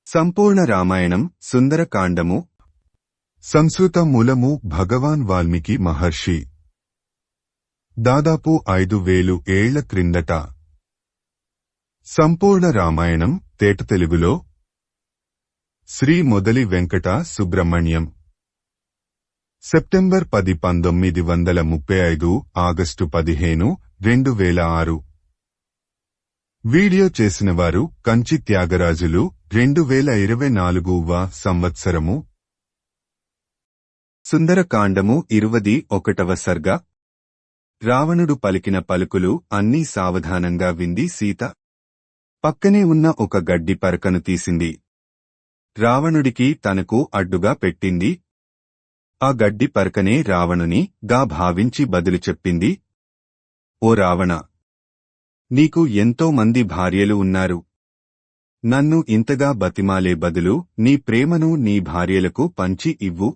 సంపూర్ణ రామాయణం సుందరకాండము సంస్కృత మూలము భగవాన్ వాల్మీకి మహర్షి. దాదాపు 5000 ఏళ్ల క్రిందట. సంపూర్ణ రామాయణం తేట తెలుగులో Sri Modali Venkata Subrahmanyam. September 10, 1935 August 15, 2006. Video చేసినవారు కంచి త్యాగరాజులు. 2024వ సంవత్సరము. సుందరకాండము 21వ సర్గ. రావణుడు పలికిన పలుకులు అన్నీ సావధానంగా వింది సీత. పక్కనే ఉన్న ఒక గడ్డి పరకను తీసింది. రావణుడికి తనకు అడ్డుగా పెట్టింది. ఆ గడ్డి పరకనే రావణుని గా భావించి బదులు చెప్పింది. ఓ రావణ, నీకు ఎంతో మంది భార్యలు ఉన్నారు. నన్ను ఇంతగా బతిమాలే బదులు నీ ప్రేమను నీ భార్యలకు పంచి ఇవ్వు.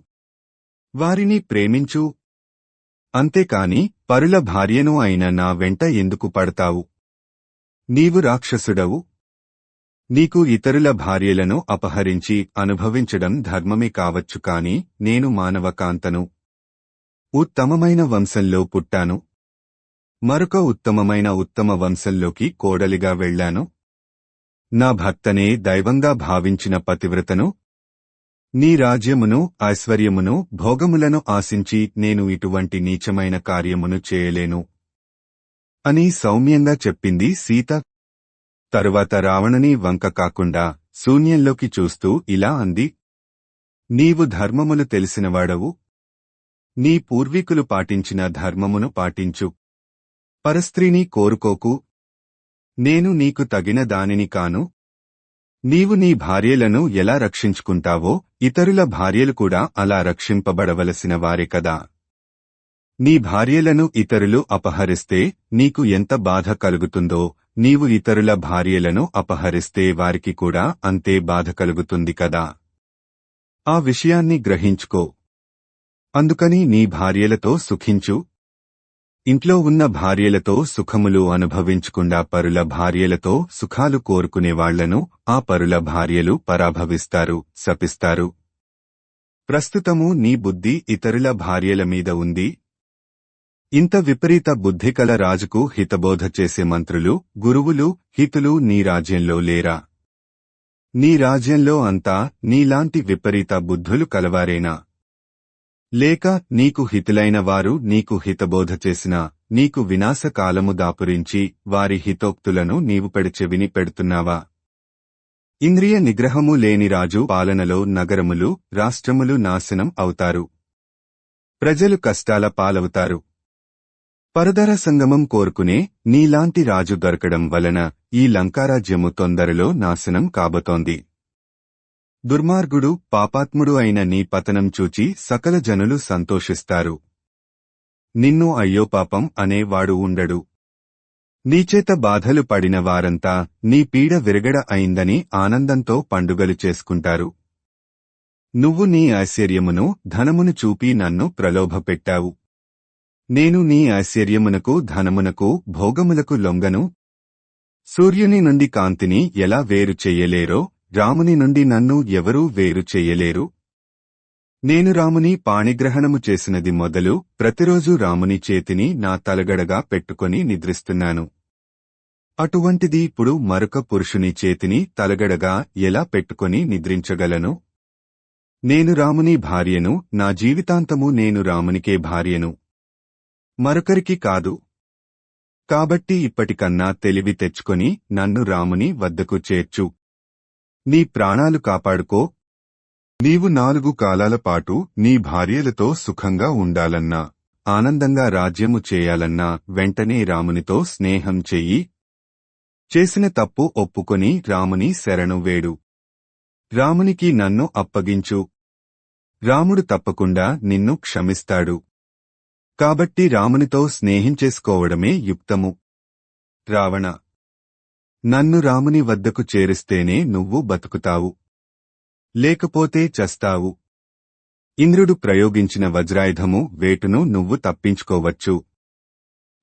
వారిని ప్రేమించు. అంతేకాని పరుల భార్యను అయిన నా వెంట ఎందుకు పడతావు? నీవు రాక్షసుడవు. నీకు ఇతరుల భార్యలను అపహరించి అనుభవించడం ధర్మమే కావచ్చు, కాని నేను మానవకాంతను. ఉత్తమమైన వంశంలో పుట్టాను. మరొక ఉత్తమ వంశంలోకి కోడలిగా వెళ్లాను. నా భర్తనే దైవంగా భావించిన పతివ్రతను. నీ రాజ్యమును, ఐశ్వర్యమును, భోగములను ఆశించి నేను ఇటువంటి నీచమైన కార్యమును చేయలేను అని సౌమ్యంగా చెప్పింది సీత. తరువాత రావణుని వంక కాకుండా శూన్యంలోకి చూస్తూ ఇలా అంది. నీవు ధర్మములు తెలిసినవాడవు. నీ పూర్వీకులు పాటించిన ధర్మమును పాటించు. పరస్త్రీని కోరుకోకు. నేను నీకు తగిన దానిని కాను. నీవు నీ భార్యలను ఎలా రక్షించుకుంటావో ఇతరుల భార్యలు కూడా అలా రక్షింపబడవలసిన వారే కదా. నీ భార్యలను ఇతరులు అపహరిస్తే నీకు ఎంత బాధ కలుగుతుందో, నీవు ఇతరుల భార్యలను అపహరిస్తే వారికి కూడా అంతే బాధ కలుగుతుంది కదా. ఆ విషయాన్ని గ్రహించుకో. అందుకని నీ భార్యలతో సుఖించు. ఇంట్లో ఉన్న భార్యలతో సుఖములు అనుభవించకుండా పరుల భార్యలతో సుఖాలు కోరుకునేవాళ్లను ఆ పరుల భార్యలు పరాభవిస్తారు, శపిస్తారు. ప్రస్తుతము నీ బుద్ధి ఇతరుల భార్యల మీద ఉంది. ఇంత విపరీత బుద్ధికల రాజుకు హితబోధ చేసే మంత్రులు, గురువులు, హితులు నీ రాజ్యంలో లేరా? నీ రాజ్యంలో అంతా నీలాంటి విపరీత బుద్ధులు కలవారేనా? లేక నీకు హితులైన వారు నీకు హితబోధ చేసినా నీకు వినాశకాలము దాపురించి వారి హితోక్తులను నీవు పెడచెవిని పెడుతున్నావా? ఇంద్రియ నిగ్రహము లేని రాజు పాలనలో నగరములు, రాష్ట్రములు నాశనం అవుతారు. ప్రజలు కష్టాల పాలవుతారు. పరదర సంగమం కోరుకునే నీలాంటి రాజు దొరకడం వలన ఈ లంకారాజ్యము తొందరలో నాశనం కాబోతోంది. దుర్మార్గుడు, పాపాత్ముడు అయిన నీ పతనం చూచి సకల జనులు సంతోషిస్తారు. నిన్ను అయ్యో పాపం అనేవాడు ఉండడు. నీచేత బాధలు పడిన వారంతా నీ పీడ విరగడ అయిందని ఆనందంతో పండుగలు చేసుకుంటారు. నువ్వు నీ ఐశ్వర్యమును, ధనమును చూపి నన్ను ప్రలోభపెట్టావు. నేను నీ ఐశ్వర్యమునకు, ధనమునకు, భోగములకు లొంగను. సూర్యుని నుండి కాంతిని ఎలా వేరు చెయ్యలేరో రాముని నుండి నన్ను ఎవరూ వేరు చెయ్యలేరు. నేను రాముని పాణిగ్రహణము చేసినది మొదలు ప్రతిరోజు రాముని చేతిని నా తలగడగా పెట్టుకొని నిద్రిస్తున్నాను. అటువంటిది ఇప్పుడు మరొక పురుషుని చేతిని తలగడగా ఎలా పెట్టుకొని నిద్రించగలను? నేను రాముని భార్యను. నా జీవితాంతము నేను రామునికే భార్యను, మరొకరికి కాదు. కాబట్టి ఇప్పటికన్నా తెలివి తెచ్చుకొని నన్ను రాముని వద్దకు చేర్చు. నీ ప్రాణాలు కాపాడుకో. నీవు 4 కాలాల పాటు నీ భార్యలతో సుఖంగా ఉండాలన్నా, ఆనందంగా రాజ్యము చేయాలన్నా వెంటనే రామునితో స్నేహం చెయ్యి. చేసిన తప్పు ఒప్పుకొని రాముని శరణు వేడు. రామునికి నన్ను అప్పగించు. రాముడు తప్పకుండా నిన్ను క్షమిస్తాడు. కాబట్టి రామునితో స్నేహించేసుకోవడమే యుక్తము. రావణ, నన్ను రాముని వద్దకు చేరిస్తేనే నువ్వు బతుకుతావు, లేకపోతే చస్తావు. ఇంద్రుడు ప్రయోగించిన వజ్రాయుధము వేటును నువ్వు తప్పించుకోవచ్చు.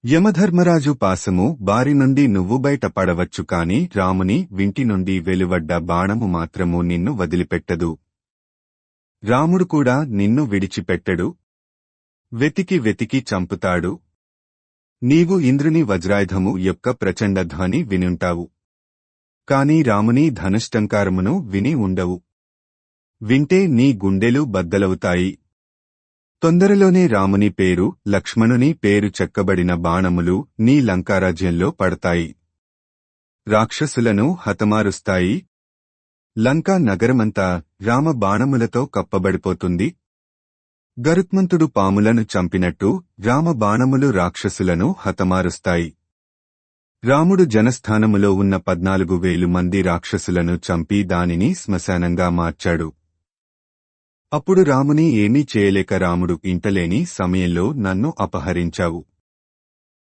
యమధర్మరాజు పాశము బారి నుండి నువ్వు బయట పడవచ్చు కాని రాముని వింటి నుండి వెలువడ్డ బాణము మాత్రము నిన్ను వదిలిపెట్టదు. రాముడు కూడా నిన్ను విడిచిపెట్టడు. వెతికి వెతికి చంపుతాడు. నీవు ఇంద్రుని వజ్రాయుధము యొక్క ప్రచండ ధ్వని వినుంటావు. కాని రాముని ధనుష్టంకారమును విని ఉండవు. వింటే నీ గుండెలు బద్దలవుతాయి. తొందరలోనే రాముని పేరు, లక్ష్మణుని పేరు చెక్కబడిన బాణములు నీ లంకారాజ్యంలో పడతాయి. రాక్షసులను హతమారుస్తాయి. లంకా నగరమంతా రామ బాణములతో కప్పబడిపోతుంది. గరుత్మంతుడు పాములను చంపినట్టు రామ బాణములు రాక్షసులను హతమారుస్తాయి. రాముడు జనస్థానములో ఉన్న 14,000 మంది రాక్షసులను చంపి దానిని శ్మశానంగా మార్చాడు. అప్పుడు రాముని ఏమీ చేయలేక రాముడు ఇంటలేని సమయంలో నన్ను అపహరించావు.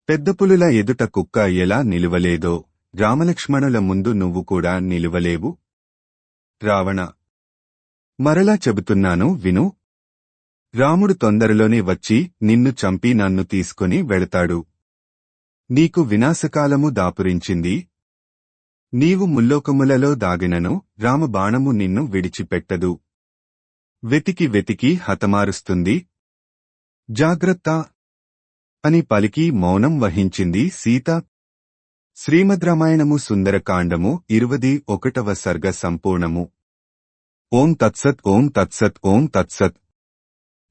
పెద్ద పులుల ఎదుట కుక్క ఎలా నిలువలేదో రామలక్ష్మణుల ముందు నువ్వు కూడా నిలువలేవు. రావణ, మరలా చెబుతున్నాను విను. రాముడు తొందరలోనే వచ్చి నిన్ను చంపి నన్ను తీసుకుని వెళతాడు. నీకు వినాశకాలము దాపురించింది. నీవు ముల్లోకములలో దాగినను రామబాణము నిన్ను విడిచిపెట్టదు. వెతికి వెతికి హతమారుస్తుంది. జాగ్రత్త అని పలికి మౌనం వహించింది సీత. శ్రీమద్ రామాయణము సుందరకాండము 21వ సర్గ సంపూర్ణము. ఓం తత్సత్ ఓం తత్సత్ ఓం తత్సత్.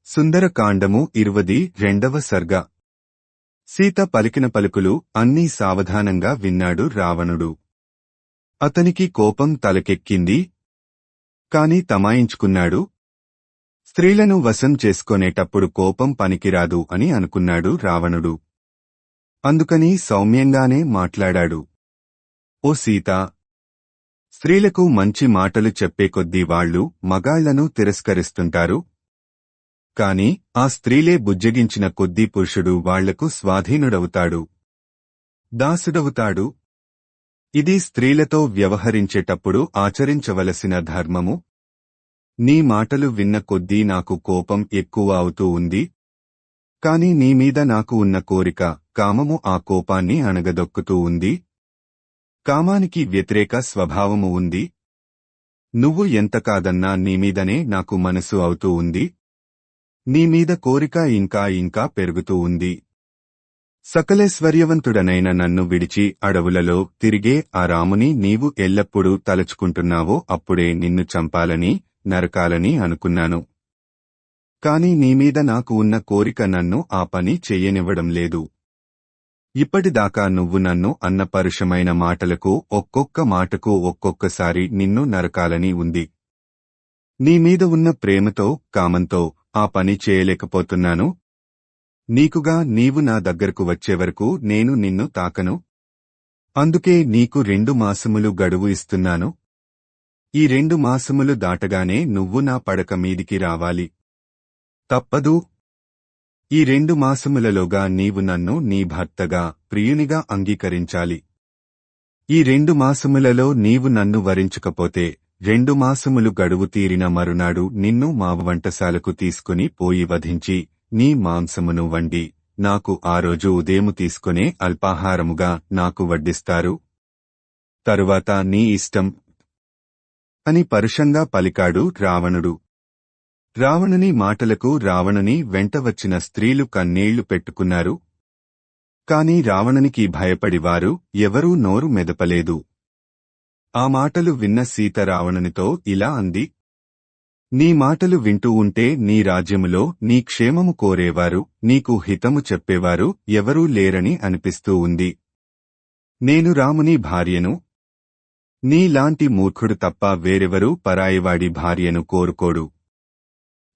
సుందరకాండము 22వ సర్గ. సీత పలికిన పలుకులు అన్నీ సావధానంగా విన్నాడు రావణుడు. అతనికి కోపం తలకెక్కింది. కాని తమాయించుకున్నాడు. స్త్రీలను వశం చేసుకొనేటప్పుడు కోపం పనికిరాదు అని అనుకున్నాడు రావణుడు. అందుకని సౌమ్యంగానే మాట్లాడాడు. ఓ సీత, స్త్రీలకు మంచి మాటలు చెప్పే కొద్దీ వాళ్లు మగాళ్లను తిరస్కరిస్తుంటారు. కాని ఆ స్త్రీలే బుజ్జగించిన కొద్దీ పురుషుడు వాళ్లకు స్వాధీనుడవుతాడు, దాసుడవుతాడు. ఇది స్త్రీలతో వ్యవహరించేటప్పుడు ఆచరించవలసిన ధర్మము. నీ మాటలు విన్న కొద్దీ నాకు కోపం ఎక్కువ అవుతూ ఉంది. కాని నీమీద నాకు ఉన్న కోరిక, కామము ఆ కోపాన్ని అణగదొక్కుతూ ఉంది. కామానికి వ్యతిరేక స్వభావము ఉంది. నువ్వు ఎంత కాదన్నా నీమీదనే నాకు మనసు అవుతూ ఉంది. నీమీద కోరిక ఇంకా ఇంకా పెరుగుతూ ఉంది. సకలేశ్వర్యవంతుడనైన నన్ను విడిచి అడవులలో తిరిగే ఆ రాముని నీవు ఎల్లప్పుడూ తలుచుకుంటున్నావో అప్పుడే నిన్ను చంపాలని, నరకాలని అనుకున్నాను. కాని నీమీద నాకు ఉన్న కోరిక నన్ను ఆ పని చెయ్యనివ్వడం లేదు. ఇప్పటిదాకా నువ్వు నన్ను అన్న పరుషమైన మాటలకు ఒక్కొక్క మాటకు ఒక్కొక్కసారి నిన్ను నరకాలని ఉంది. నీమీద ఉన్న ప్రేమతో, కామంతో ఆ పని చేయలేకపోతున్నాను. నీకుగా నీవు నా దగ్గరకు వచ్చేవరకు నేను నిన్ను తాకను. అందుకే నీకు 2 మాసములు గడువు ఇస్తున్నాను. ఈ 2 మాసములు దాటగానే నువ్వు నా పడక మీదికి రావాలి. తప్పదు. ఈ 2 మాసములలోగా నీవు నన్ను నీ భర్తగా, ప్రియునిగా అంగీకరించాలి. ఈ 2 మాసములలో నీవు నన్ను వరించకపోతే 2 మాసములు గడువు తీరిన మరునాడు నిన్ను మా వంటశాలకు తీసుకుని పోయి వధించి నీ మాంసమును వండి నాకు ఆ రోజు ఉదయము తీసుకునే అల్పాహారముగా నాకు వడ్డిస్తారు. తరువాత నీ ఇష్టం అని పరుషంగా పలికాడు రావణుడు. రావణుని మాటలకు రావణుని వెంట వచ్చిన స్త్రీలు కన్నీళ్లు పెట్టుకున్నారు. కాని రావణునికి భయపడివారు ఎవరూ నోరు మెదపలేదు. ఆ మాటలు విన్న సీత రావణునితో ఇలా అంది. నీ మాటలు వింటూ ఉంటే నీ రాజ్యములో నీ క్షేమము కోరేవారు, నీకు హితము చెప్పేవారు ఎవరూ లేరని అనిపిస్తూ ఉంది. నేను రాముని భార్యను. నీలాంటి మూర్ఖుడు తప్ప వేరెవరూ పరాయివాడి భార్యను కోరుకోడు.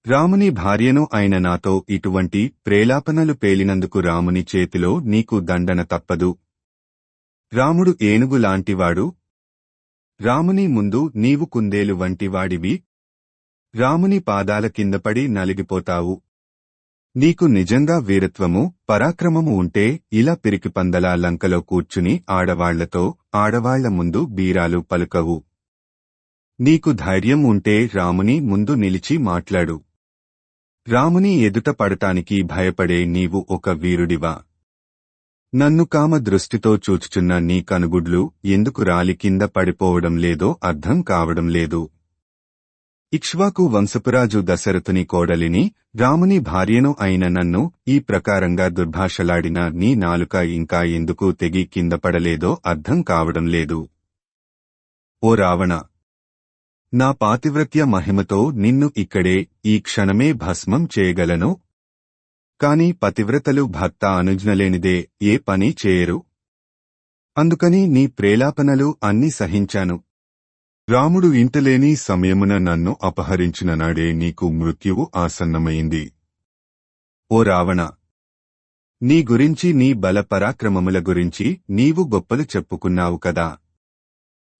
రాముని భార్యను అయిన నాతో ఇటువంటి ప్రేలాపనలు పేలినందుకు రాముని చేతిలో నీకు దండన తప్పదు. రాముడు ఏనుగులాంటివాడు. రాముని ముందు నీవు కుందేలు వంటివాడివి. రాముని పాదాల కిందపడి నలిగిపోతావు. నీకు నిజంగా వీరత్వము, పరాక్రమము ఉంటే ఇలా పిరికిపందలా లంకలో కూర్చుని ఆడవాళ్లతో, ఆడవాళ్ల ముందు బీరాలు పలుకవు. నీకు ధైర్యం ఉంటే రాముని ముందు నిలిచి మాట్లాడు. రాముని ఎదుట పడటానికి భయపడే నీవు ఒక వీరుడివా? నన్ను కామ దృష్టితో చూచుచున్న నీ కనుగుడ్లు ఎందుకు రాలి కింద పడిపోవడం లేదో అర్థం కావడం లేదు. ఇక్ష్వాకు వంశపురాజు దశరథుని కోడలిని, రాముని భార్యను అయిన నన్ను ఈ ప్రకారంగా దుర్భాషలాడిన నీ నాలుక ఇంకా ఎందుకు తెగి కింద పడలేదో అర్థం కావడం లేదు. ఓ రావణ! నా పాతివ్రత్య మహిమతో నిన్ను ఇక్కడే ఈ క్షణమే భస్మం చేయగలను. కాని పతివ్రతలు భర్త అనుజ్ఞలేనిదే ఏ పని చేయరు. అందుకని నీ ప్రేలాపనలు అన్నీ సహించాను. రాముడు ఇంటలేని సమయమున నన్ను అపహరించిన నాడే నీకు మృత్యువు ఆసన్నమైంది. ఓ రావణ! నీ గురించి నీ బల పరాక్రమముల గురించి నీవు గొప్పలు చెప్పుకున్నావు కదా.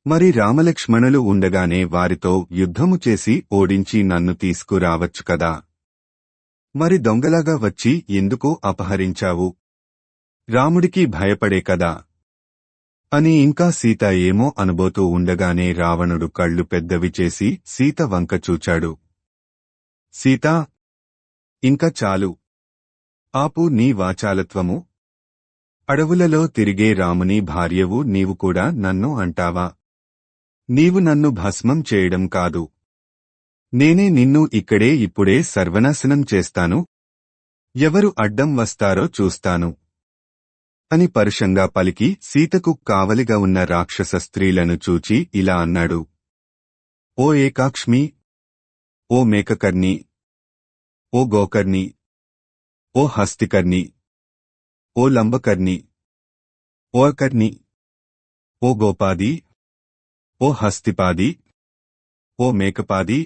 మరి రామలక్ష్మణులు ఉండగానే వారితో యుద్ధము చేసి ఓడించి నన్ను తీసుకురావచ్చు కదా. మరి దొంగలాగా వచ్చి ఎందుకు అపహరించావు? రాముడికి భయపడే కదా అని ఇంకా సీత ఏమో అనబోతూ ఉండగానే రావణుడు కళ్ళు పెద్దవి చేసి సీత వంక చూచాడు. సీతా! ఇంక చాలు. ఆపు నీ వాచాలత్వము. అడవులలో తిరిగే రాముని భార్యవు నీవు కూడా నన్ను అంటావా? నీవు నన్ను భస్మం చేయడం కాదు, నేనే నిన్ను ఇక్కడే ఇప్పుడే సర్వనాశనం చేస్తాను. ఎవరు అడ్డం వస్తారో చూస్తాను అని పరుషంగా పలికి సీతకు కావలిగా ఉన్న రాక్షస స్త్రీలను చూచి ఇలా అన్నాడు. ఓ ఏకాక్ష్మి! ఓ మేకకర్ణి! ఓ గోకర్ణి! ఓ హస్తికర్ణి! ఓ లంబకర్ణి! ఓ అకర్ణి! ఓ గోపాది! ఓ హస్తిపాది! ఓ మేకపాది!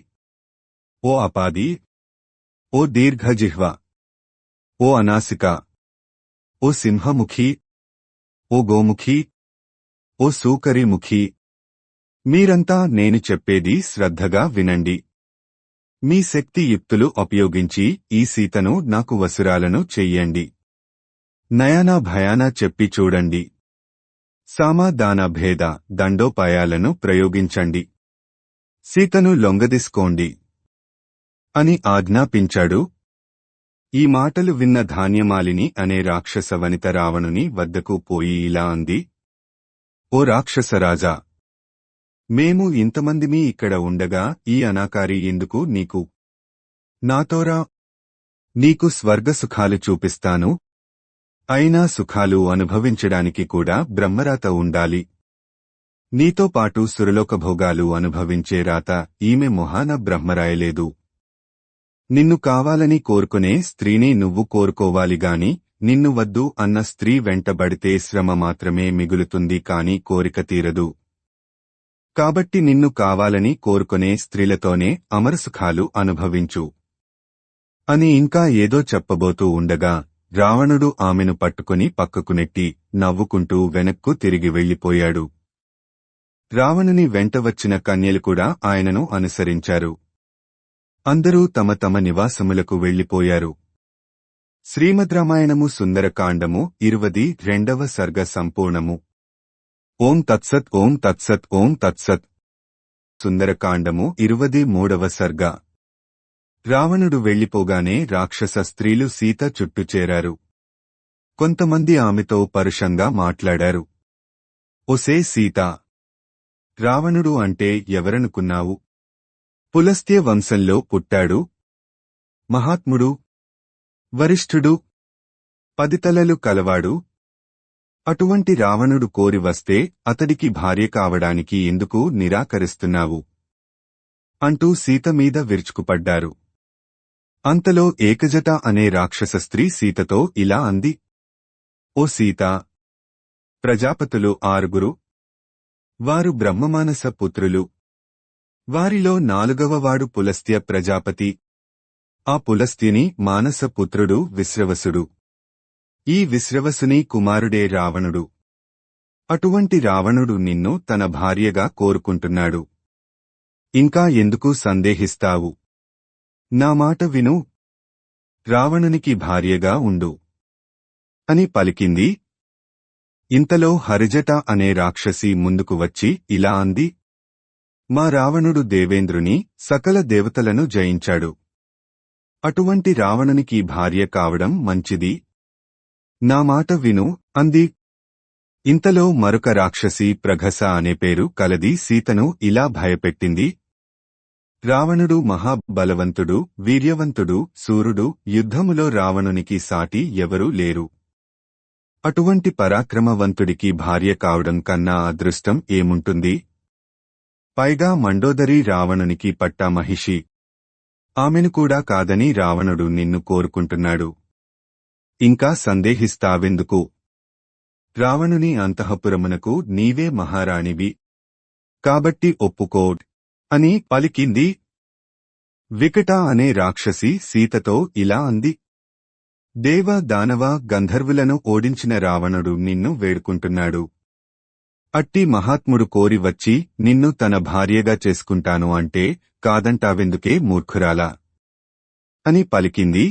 ఓ అపాది! ఓ దీర్ఘజిహ్వ! ఓ అనాసిక! ఓ సింహముఖి! ఓ గోముఖి! ఓ సూకరిముఖి! మీరంతా నేను చెప్పేది శ్రద్ధగా వినండి. మీ శక్తి యుక్తులు ఉపయోగించి ఈ సీతను నాకు వసురాలను చెయ్యండి. నయానా భయానా చెప్పి చూడండి. సామాదాన భేద దండోపాయాలను ప్రయోగించండి. సీతను లొంగదీసుకోండి అని ఆజ్ఞాపించాడు. ఈ మాటలు విన్న ధాన్యమాలిని అనే రాక్షస వనిత రావణుని వద్దకు పోయి ఇలా అంది. ఓ రాక్షసరాజా! మేము ఇంతమందిమీ ఇక్కడ ఉండగా ఈ అనాకారి ఎందుకు నీకు? నాతోరా, నీకు స్వర్గసుఖాలు చూపిస్తాను. అయినా సుఖాలు అనుభవించడానికి కూడా బ్రహ్మరాత ఉండాలి. నీతో పాటు సురలోకభోగాలు అనుభవించే రాత ఈమె మొహాన బ్రహ్మరాయలేదు. నిన్ను కావాలని కోరుకునే స్త్రీని నువ్వు కోరుకోవాలిగాని నిన్ను వద్దు అన్న స్త్రీ వెంటబడితే శ్రమ మాత్రమే మిగులుతుంది కాని కోరిక తీరదు. కాబట్టి నిన్ను కావాలని కోరుకునే స్త్రీలతోనే అమరసుఖాలు అనుభవించు అని ఇంకా ఏదో చెప్పబోతూ ఉండగా రావణుడు ఆమెను పట్టుకుని పక్కకు నెట్టి నవ్వుకుంటూ వెనక్కు తిరిగి వెళ్లిపోయాడు. రావణుని వెంట వచ్చిన కన్యలు కూడా ఆయనను అనుసరించారు. అందరూ తమ తమ నివాసములకు వెళ్లిపోయారు. శ్రీమద్ రామాయణము సుందరకాండము 22వ సర్గ సంపూర్ణము. ఓం తత్సత్ ఓం తత్సత్ ఓం తత్సత్. సుందరకాండము 23వ సర్గ. రావణుడు వెళ్లిపోగానే రాక్షస స్త్రీలు సీత చుట్టూ చేరారు. కొంతమంది ఆమెతో పరుషంగా మాట్లాడారు. ఒసే సీతా! రావణుడు అంటే ఎవరనుకున్నావు? పులస్త్య వంశంలో పుట్టాడు. మహాత్ముడు, వరిష్ఠుడు, 10 తలలు కలవాడు. అటువంటి రావణుడు కోరి వస్తే అతడికి భార్య కావడానికి ఎందుకు నిరాకరిస్తున్నావు? అంటూ సీత మీద విరుచుకుపడ్డారు. అంతలో ఏకజట అనే రాక్షస స్త్రీ సీతతో ఇలా అంది. ఓ సీతా! ప్రజాపతులు 6. వారు బ్రహ్మమానస పుత్రులు. వారిలో 4వవాడు పులస్త్య ప్రజాపతి. ఆ పులస్త్యుని మానస పుత్రుడు విశ్రవసుడు. ఈ విశ్రవసుని కుమారుడే రావణుడు. అటువంటి రావణుడు నిన్ను తన భార్యగా కోరుకుంటున్నాడు. ఇంకా ఎందుకు సందేహిస్తావు? నా మాట విను. రావణునికి భార్యగా ఉండు అని పలికింది. ఇంతలో హరిజట అనే రాక్షసి ముందుకు వచ్చి ఇలా అంది. మా రావణుడు దేవేంద్రుని, సకల దేవతలను జయించాడు. అటువంటి రావణునికి భార్య కావడం మంచిది. నా మాట విను అంది. ఇంతలో మరొక రాక్షసి ప్రఘస అనే పేరు కలది సీతను ఇలా భయపెట్టింది. రావణుడు మహాబలవంతుడు, వీర్యవంతుడు, శూరుడు, యుద్ధములో రావణునికి సాటి ఎవరూ లేరు. అటువంటి పరాక్రమవంతుడికి భార్య కావడం కన్నా అదృష్టం ఏముంటుంది? పైగా మండోదరి రావణునికి పట్టామహిషి. ఆమెను కూడా కాదని రావణుడు నిన్ను కోరుకుంటున్నాడు. ఇంకా సందేహిస్తావెందుకు? రావణుని అంతఃపురమునకు నీవే మహారాణివి. కాబట్టి ఒప్పుకోడ్ అని పలికింది. వికట అనే రాక్షసి సీతతో ఇలా అంది. దేవ దానవ గంధర్వులను ఓడించిన రావణుడు నిన్ను వేడుకుంటున్నాడు. అట్టి మహాత్ముడు కోరి వచ్చి నిన్ను తన భార్యగా చేసుకుంటాను అంటే కాదంటావెందుకే మూర్ఖురాలా అని పలికింది.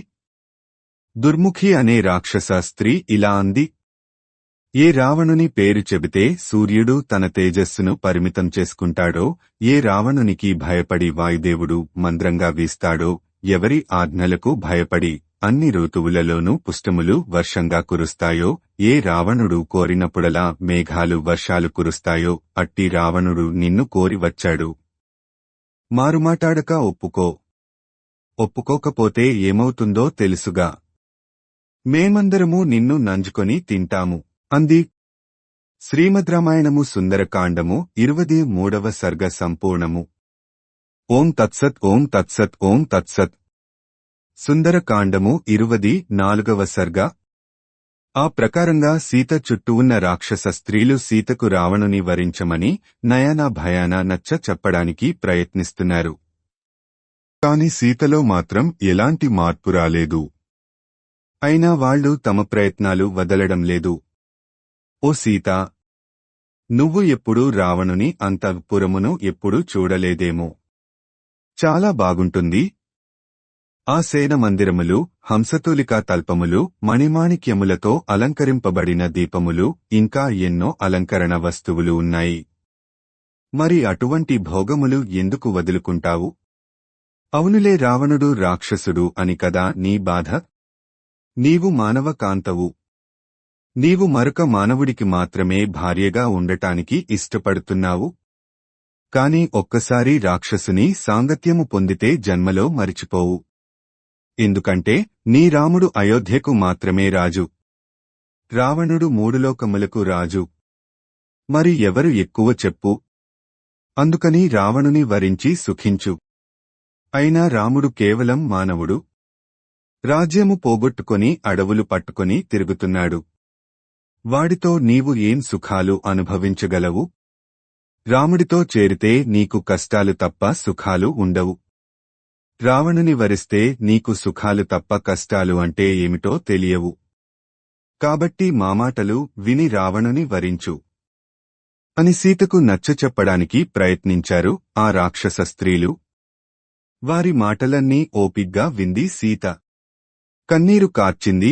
దుర్ముఖి అనే రాక్షస స్త్రీ ఇలా అంది. ఏ రావణుని పేరు చెబితే సూర్యుడు తన తేజస్సును పరిమితం చేసుకుంటాడో, ఏ రావణునికి భయపడి వాయుదేవుడు మంద్రంగా వీస్తాడో, ఎవరి ఆజ్ఞలకు భయపడి అన్ని ఋతువులలోనూ పుష్పములు వర్షంగా కురుస్తాయో, ఏ రావణుడు కోరినప్పుడలా మేఘాలు వర్షాలు కురుస్తాయో, అట్టి రావణుడు నిన్ను కోరి వచ్చాడు. మారుమాటాడక ఒప్పుకో. ఒప్పుకోకపోతే ఏమవుతుందో తెలుసుగా. మేమందరము నిన్ను నంజుకొని తింటాము అంది. శ్రీమద్ రామాయణము సుందరకాండము 23వ సర్గ సంపూర్ణము. ఓం తత్సత్ ఓం తత్సత్ ఓం తత్సత్. సుందరకాండము 24వ సర్గ. ఆ ప్రకారంగా సీత చుట్టూ ఉన్న రాక్షస స్త్రీలు సీతకు రావణుని వరించమని నయానా భయానా నచ్చ చెప్పడానికి ప్రయత్నిస్తున్నారు. కాని సీతలో మాత్రం ఎలాంటి మార్పు రాలేదు. అయినా వాళ్లు తమ ప్రయత్నాలు వదలడం లేదు. ఓ సీత, నువ్వు ఎప్పుడూ రావణుని అంతఃపురమును ఎప్పుడూ చూడలేదేమో. చాలా బాగుంటుంది. ఆ సేన మందిరములు, హంసతూలికా తల్పములు, మణిమాణిక్యములతో అలంకరింపబడిన దీపములు, ఇంకా ఎన్నో అలంకరణ వస్తువులు ఉన్నాయి. మరి అటువంటి భోగములు ఎందుకు వదులుకుంటావు? అవునులే, రావణుడు రాక్షసుడు అని కదా నీ బాధ. నీవు మానవ కాంతవు. నీవు మరొక మానవుడికి మాత్రమే భార్యగా ఉండటానికి ఇష్టపడుతున్నావు. కాని ఒక్కసారి రాక్షసుని సాంగత్యము పొందితే జన్మలో మరిచిపోవు. ఎందుకంటే నీ రాముడు అయోధ్యకు మాత్రమే రాజు. రావణుడు 3 లోకములకు రాజు. మరి ఎవరు ఎక్కువ చెప్పు? అందుకని రావణుని వరించి సుఖించు. అయినా రాముడు కేవలం మానవుడు. రాజ్యము పోగొట్టుకొని అడవులు పట్టుకొని తిరుగుతున్నాడు. వాడితో నీవు ఏం సుఖాలు అనుభవించగలవు? రాముడితో చేరితే నీకు కష్టాలు తప్ప సుఖాలు ఉండవు. రావణుని వరిస్తే నీకు సుఖాలు తప్ప కష్టాలు అంటే ఏమిటో తెలియవు. కాబట్టి మామాటలు విని రావణుని వరించు అని సీతకు నచ్చచెప్పడానికి ప్రయత్నించారు ఆ రాక్షస స్త్రీలు. వారి మాటలన్నీ ఓపిగ్గా వింది సీత. కన్నీరు కార్చింది.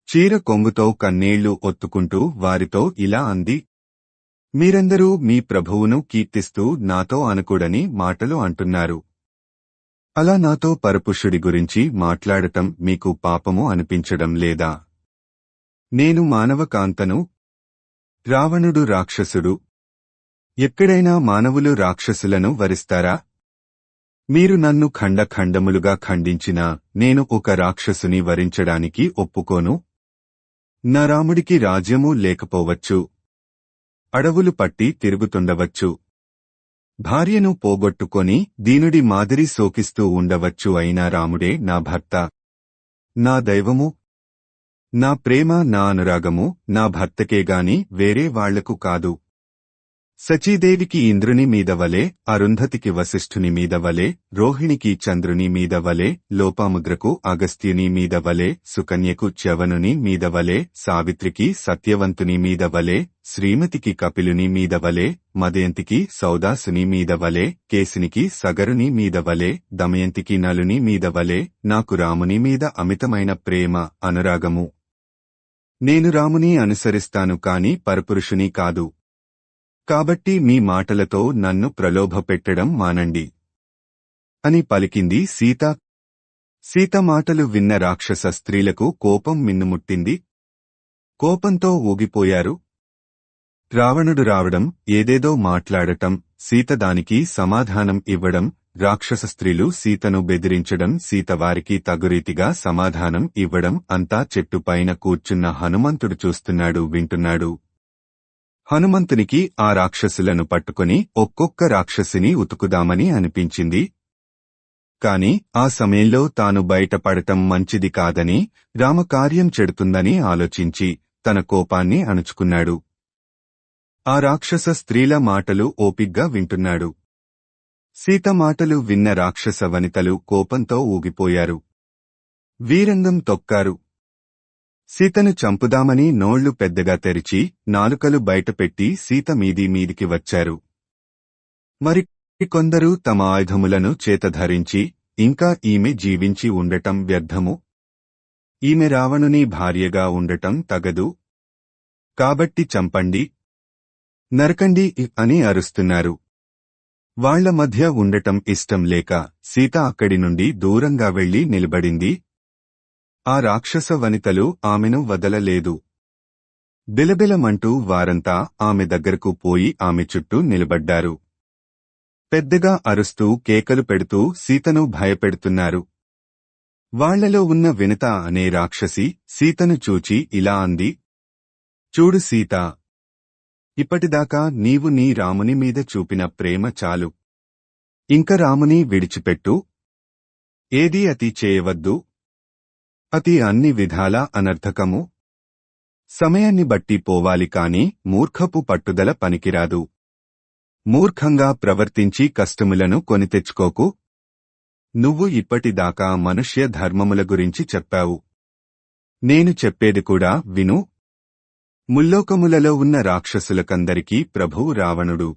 చీర కొంగుతో కన్నీళ్లు ఒత్తుకుంటూ వారితో ఇలా అంది. మీరందరూ మీ ప్రభువును కీర్తిస్తూ నాతో అనకూడని మాటలు అంటున్నారు. అలా నాతో పరపురుషుడి గురించి మాట్లాడటం మీకు పాపము అనిపించడం లేదా? నేను మానవ కాంతను. రావణుడు రాక్షసుడు. ఎక్కడైనా మానవులు రాక్షసులను వరిస్తారా? మీరు నన్ను ఖండఖండములుగా ఖండించినా నేను ఒక రాక్షసుని వరించడానికి ఒప్పుకోను. నా రాముడికి రాజ్యమూ లేకపోవచ్చు. అడవులు పట్టి తిరుగుతుండవచ్చు. భార్యను పోగొట్టుకొని దీనుడి మాదిరి శోకిస్తూ ఉండవచ్చు. అయినా రాముడే నా భర్త, నా దైవము. నా ప్రేమ, నా అనురాగము నా భర్తకేగాని వేరే వాళ్లకు కాదు. సచీదేవికి ఇంద్రుని మీద వలె, అరుంధతికి వశిష్ఠుని మీద వలె, రోహిణికి చంద్రుని మీద వలె, లోపాముద్రకు అగస్త్యుని మీద వలె, సుకన్యకు చ్యవనుని మీద వలె, సావిత్రికి సత్యవంతుని మీద వలె, శ్రీమతికి కపిలుని మీద వలె, మదయంతికి సౌదాసుని మీద వలె, కేసినికి సగరుని మీద వలె, దమయంతికి నలుని మీద వలె నాకు రాముని మీద అమితమైన ప్రేమ, అనురాగము. నేను రాముని అనుసరిస్తాను కాని పరపురుషుని కాదు. కాబట్టి మీ మాటలతో నన్ను ప్రలోభపెట్టడం మానండి అని పలికింది సీత. సీత మాటలు విన్న రాక్షస స్త్రీలకు కోపం మిన్నుముట్టింది. కోపంతో ఊగిపోయారు. రావణుడు రావడం, ఏదేదో మాట్లాడటం, సీత దానికి సమాధానం ఇవ్వడం, రాక్షస స్త్రీలు సీతను బెదిరించడం, సీత వారికి తగురీతిగా సమాధానం ఇవ్వడం అంతా చెట్టుపైన కూర్చున్న హనుమంతుడు చూస్తున్నాడు, వింటున్నాడు. హనుమంతునికి ఆ రాక్షసులను పట్టుకుని ఒక్కొక్క రాక్షసిని ఉతుకుదామని అనిపించింది. కాని ఆ సమయంలో తాను బయటపడటం మంచిది కాదని, రామకార్యం చెడుతుందని ఆలోచించి తన కోపాన్ని అణుచుకున్నాడు. ఆ రాక్షస స్త్రీల మాటలు ఓపిగ్గా వింటున్నాడు. సీత మాటలు విన్న రాక్షస వనితలు కోపంతో ఊగిపోయారు. వీరంగం తొక్కారు. సీతను చంపుదామని నోళ్లు పెద్దగా తెరిచి నాలుకలు బయటపెట్టి సీత మీదికి వచ్చారు. మరికొందరు తమ ఆయుధములను చేతధరించి, ఇంకా ఈమె జీవించి ఉండటం వ్యర్థము, ఈమె రావణుని భార్యగా ఉండటం తగదు, కాబట్టి చంపండి, నరకండి అని అరుస్తున్నారు. వాళ్ల మధ్య ఉండటం ఇష్టం లేక సీత అక్కడి నుండి దూరంగా వెళ్లి నిలబడింది. ఆ రాక్షస వనితలు ఆమెను వదలలేదు. బిలబిలమంటూ వారంతా ఆమె దగ్గరకు పోయి ఆమె చుట్టూ నిలబడ్డారు. పెద్దగా అరుస్తూ కేకలు పెడుతూ సీతను భయపెడుతున్నారు. వాళ్లలో ఉన్న వినత అనే రాక్షసి సీతను చూచి ఇలా అంది, చూడు సీతా, ఇప్పటిదాకా నీవు నీ రాముని మీద చూపిన ప్రేమ చాలు. ఇంక రాముని విడిచిపెట్టు. ఏదీ అతి చేయవద్దు. అతి అన్ని విధాలా అనర్థకము. సమయాన్ని బట్టి పోవాలి కాని మూర్ఖపు పట్టుదల పనికిరాదు. మూర్ఖంగా ప్రవర్తించి కష్టములను కొని తెచ్చుకోకు. నువ్వు ఇప్పటిదాకా మనుష్య ధర్మముల గురించి చెప్పావు. నేను చెప్పేది కూడా విను. ముల్లోకములలో ఉన్న రాక్షసులకందరికీ ప్రభువు రావణుడు.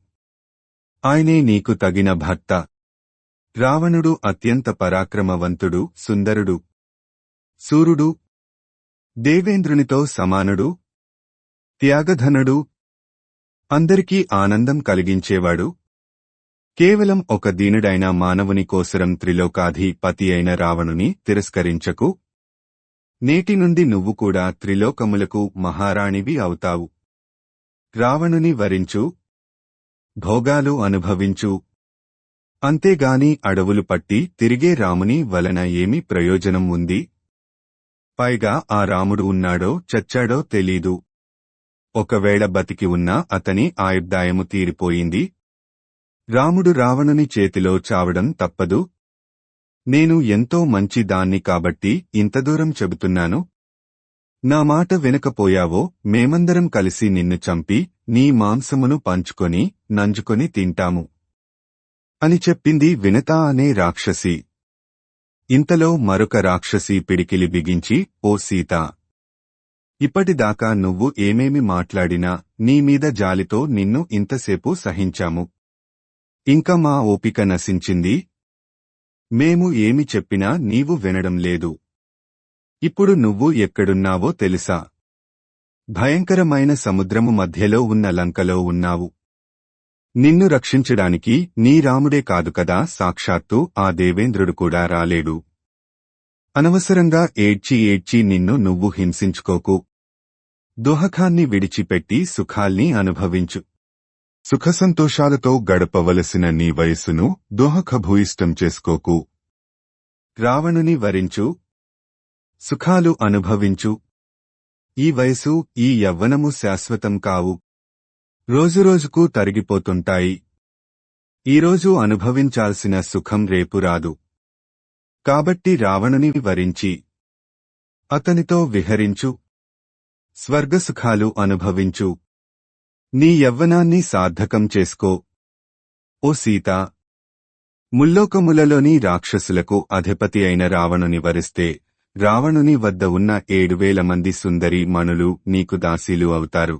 ఆయనే నీకు తగిన భర్త. రావణుడు అత్యంత పరాక్రమవంతుడు, సుందరుడు, శూరుడు, దేవేంద్రునితో సమానుడు, త్యాగధనుడు, అందరికీ ఆనందం కలిగించేవాడు. కేవలం ఒక దీనుడైన మానవుని కోసరం త్రిలోకాధిపతి అయిన రావణుని తిరస్కరించకు. నేటి నుండి నువ్వు కూడా త్రిలోకములకు మహారాణివి అవుతావు. రావణుని వరించు, భోగాలు అనుభవించు. అంతేగాని అడవులు పట్టి తిరిగే రాముని వలన ఏమి ప్రయోజనం ఉంది? పైగా ఆ రాముడు ఉన్నాడో చచ్చాడో తెలీదు. ఒకవేళ బతికి ఉన్నా అతని ఆయుర్దాయము తీరిపోయింది. రాముడు రావణుని చేతిలో చావడం తప్పదు. నేను ఎంతో మంచి దాన్ని కాబట్టి ఇంతదూరం చెబుతున్నాను. నా మాట వినకపోయావో మేమందరం కలిసి నిన్ను చంపి నీ మాంసమును పంచుకొని నంజుకొని తింటాము అని చెప్పింది వినత అనే రాక్షసి. ఇంతలో మరొక రాక్షసి పిడికిలి బిగించి, ఓ సీత, ఇప్పటిదాకా నువ్వు ఏమేమి మాట్లాడినా నీమీద జాలితో నిన్ను ఇంతసేపు సహించాము. ఇంక మా ఓపిక నశించింది. మేము ఏమి చెప్పినా నీవు వినడం లేదు. ఇప్పుడు నువ్వు ఎక్కడున్నావో తెలుసా? భయంకరమైన సముద్రము మధ్యలో ఉన్న లంకలో ఉన్నావు. నిన్ను రక్షించడానికి నీ రాముడే కాదు కదా, సాక్షాత్తు ఆ దేవేంద్రుడు కూడా రాలేడు. అనవసరంగా ఏడ్చి ఏడ్చి నిన్ను నువ్వు హింసించుకోకు. దుహకాన్ని విడిచిపెట్టి సుఖాల్ని అనుభవించు. సుఖసంతోషాలతో గడపవలసిన నీ వయస్సును దోహకభూయిష్టం చేసుకోకు. రావణుని వరించు, సుఖాలు అనుభవించు. ఈ వయసు, ఈ యవ్వనము శాశ్వతం కావు. రోజురోజుకు తరిగిపోతుంటాయి. ఈరోజు అనుభవించాల్సిన సుఖం రేపు రాదు. కాబట్టి రావణుని వరించి అతనితో విహరించు. స్వర్గసుఖాలు అనుభవించు. నీ యవ్వనాన్ని సార్థకం చేసుకో. ఓ సీతా, ముల్లోకములలోని రాక్షసులకు అధిపతి అయిన రావణుని వరిస్తే రావణుని వద్ద ఉన్న 7,000 మంది సుందరీ మణులు నీకు దాసీలు అవుతారు.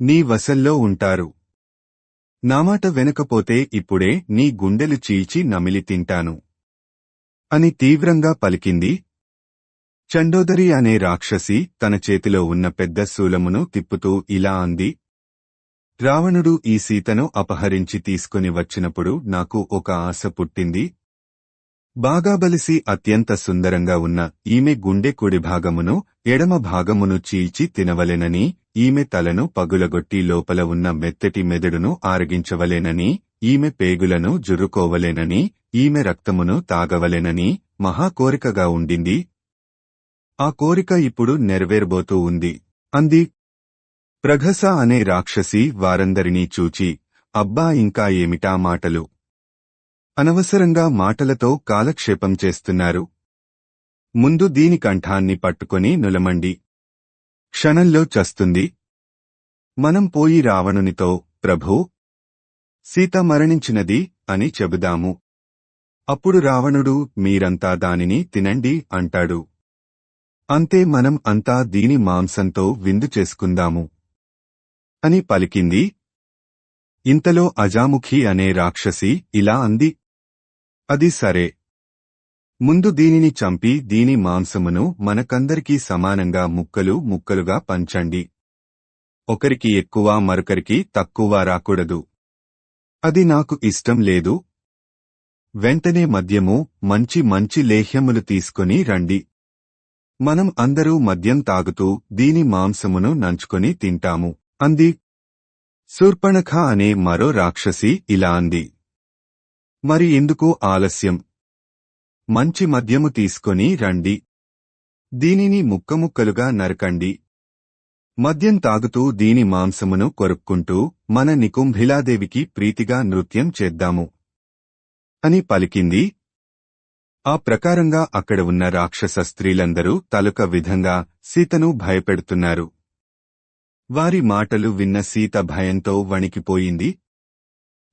నీ వశంలో ఉంటారు. నామాట వినకపోతే ఇప్పుడే నీ గుండెలు చీల్చి నమిలి తింటాను అని తీవ్రంగా పలికింది. చండోదరి అనే రాక్షసి తన చేతిలో ఉన్న పెద్ద శూలమును తిప్పుతూ ఇలా అంది, రావణుడు ఈ సీతను అపహరించి తీసుకుని వచ్చినప్పుడు నాకు ఒక ఆశ పుట్టింది. బాగా బలిసి అత్యంత సుందరంగా ఉన్న ఈమె గుండె కుడి భాగమును ఎడమ భాగమును చీల్చి తినవలెనని, ఈమె తలను పగులగొట్టి లోపల ఉన్న మెత్తటి మెదడును ఆరగించవలెనని, ఈమె పేగులను జుర్రుకోవలెనని, ఈమె రక్తమును తాగవలెనని మహా కోరికగా ఉండింది. ఆ కోరిక ఇప్పుడు నెరవేరబోతూ ఉంది అంది. ప్రఘస అనే రాక్షసి వారందరినీ చూచి, అబ్బా ఇంకా ఏమిటా మాటలు? అనవసరంగా మాటలతో కాలక్షేపం చేస్తున్నారు. ముందు దీని కంఠాన్ని పట్టుకొని నులమండి. క్షణంలో చస్తుంది. మనం పోయి రావణునితో, ప్రభూ, సీత మరణించినది అని చెబుదాము. అప్పుడు రావణుడు, మీరంతా దానిని తినండి అంటాడు. అంతే, మనం అంతా దీని మాంసంతో విందు చేసుకుందాము అని పలికింది. ఇంతలో అజాముఖి అనే రాక్షసి ఇలా అంది, అది సరే. ముందు దీనిని చంపి దీని మాంసమును మనకందరికీ సమానంగా ముక్కలు ముక్కలుగా పంచండి. ఒకరికి ఎక్కువ మరొకరికి తక్కువ రాకూడదు. అది నాకు ఇష్టం లేదు. వెంటనే మద్యము, మంచి మంచి లేహ్యములు తీసుకొని రండి. మనం అందరూ మద్యం తాగుతూ దీని మాంసమును నంచుకొని తింటాము అంది. శూర్పణఖ అనే మరో రాక్షసి ఇలా అంది, మరి ఎందుకు ఆలస్యం? మంచి మద్యము తీసుకొని రండి. దీనిని ముక్కముక్కలుగా నరకండి. మద్యం తాగుతూ దీని మాంసమును కొరుక్కుంటూ మన నికుంభిలాదేవికి ప్రీతిగా నృత్యం చేద్దాము అని పలికింది. ఆ ప్రకారంగా అక్కడ ఉన్న రాక్షస స్త్రీలందరూ తలొక విధంగా సీతను భయపెడుతున్నారు. వారి మాటలు విన్న సీత భయంతో వణికిపోయింది.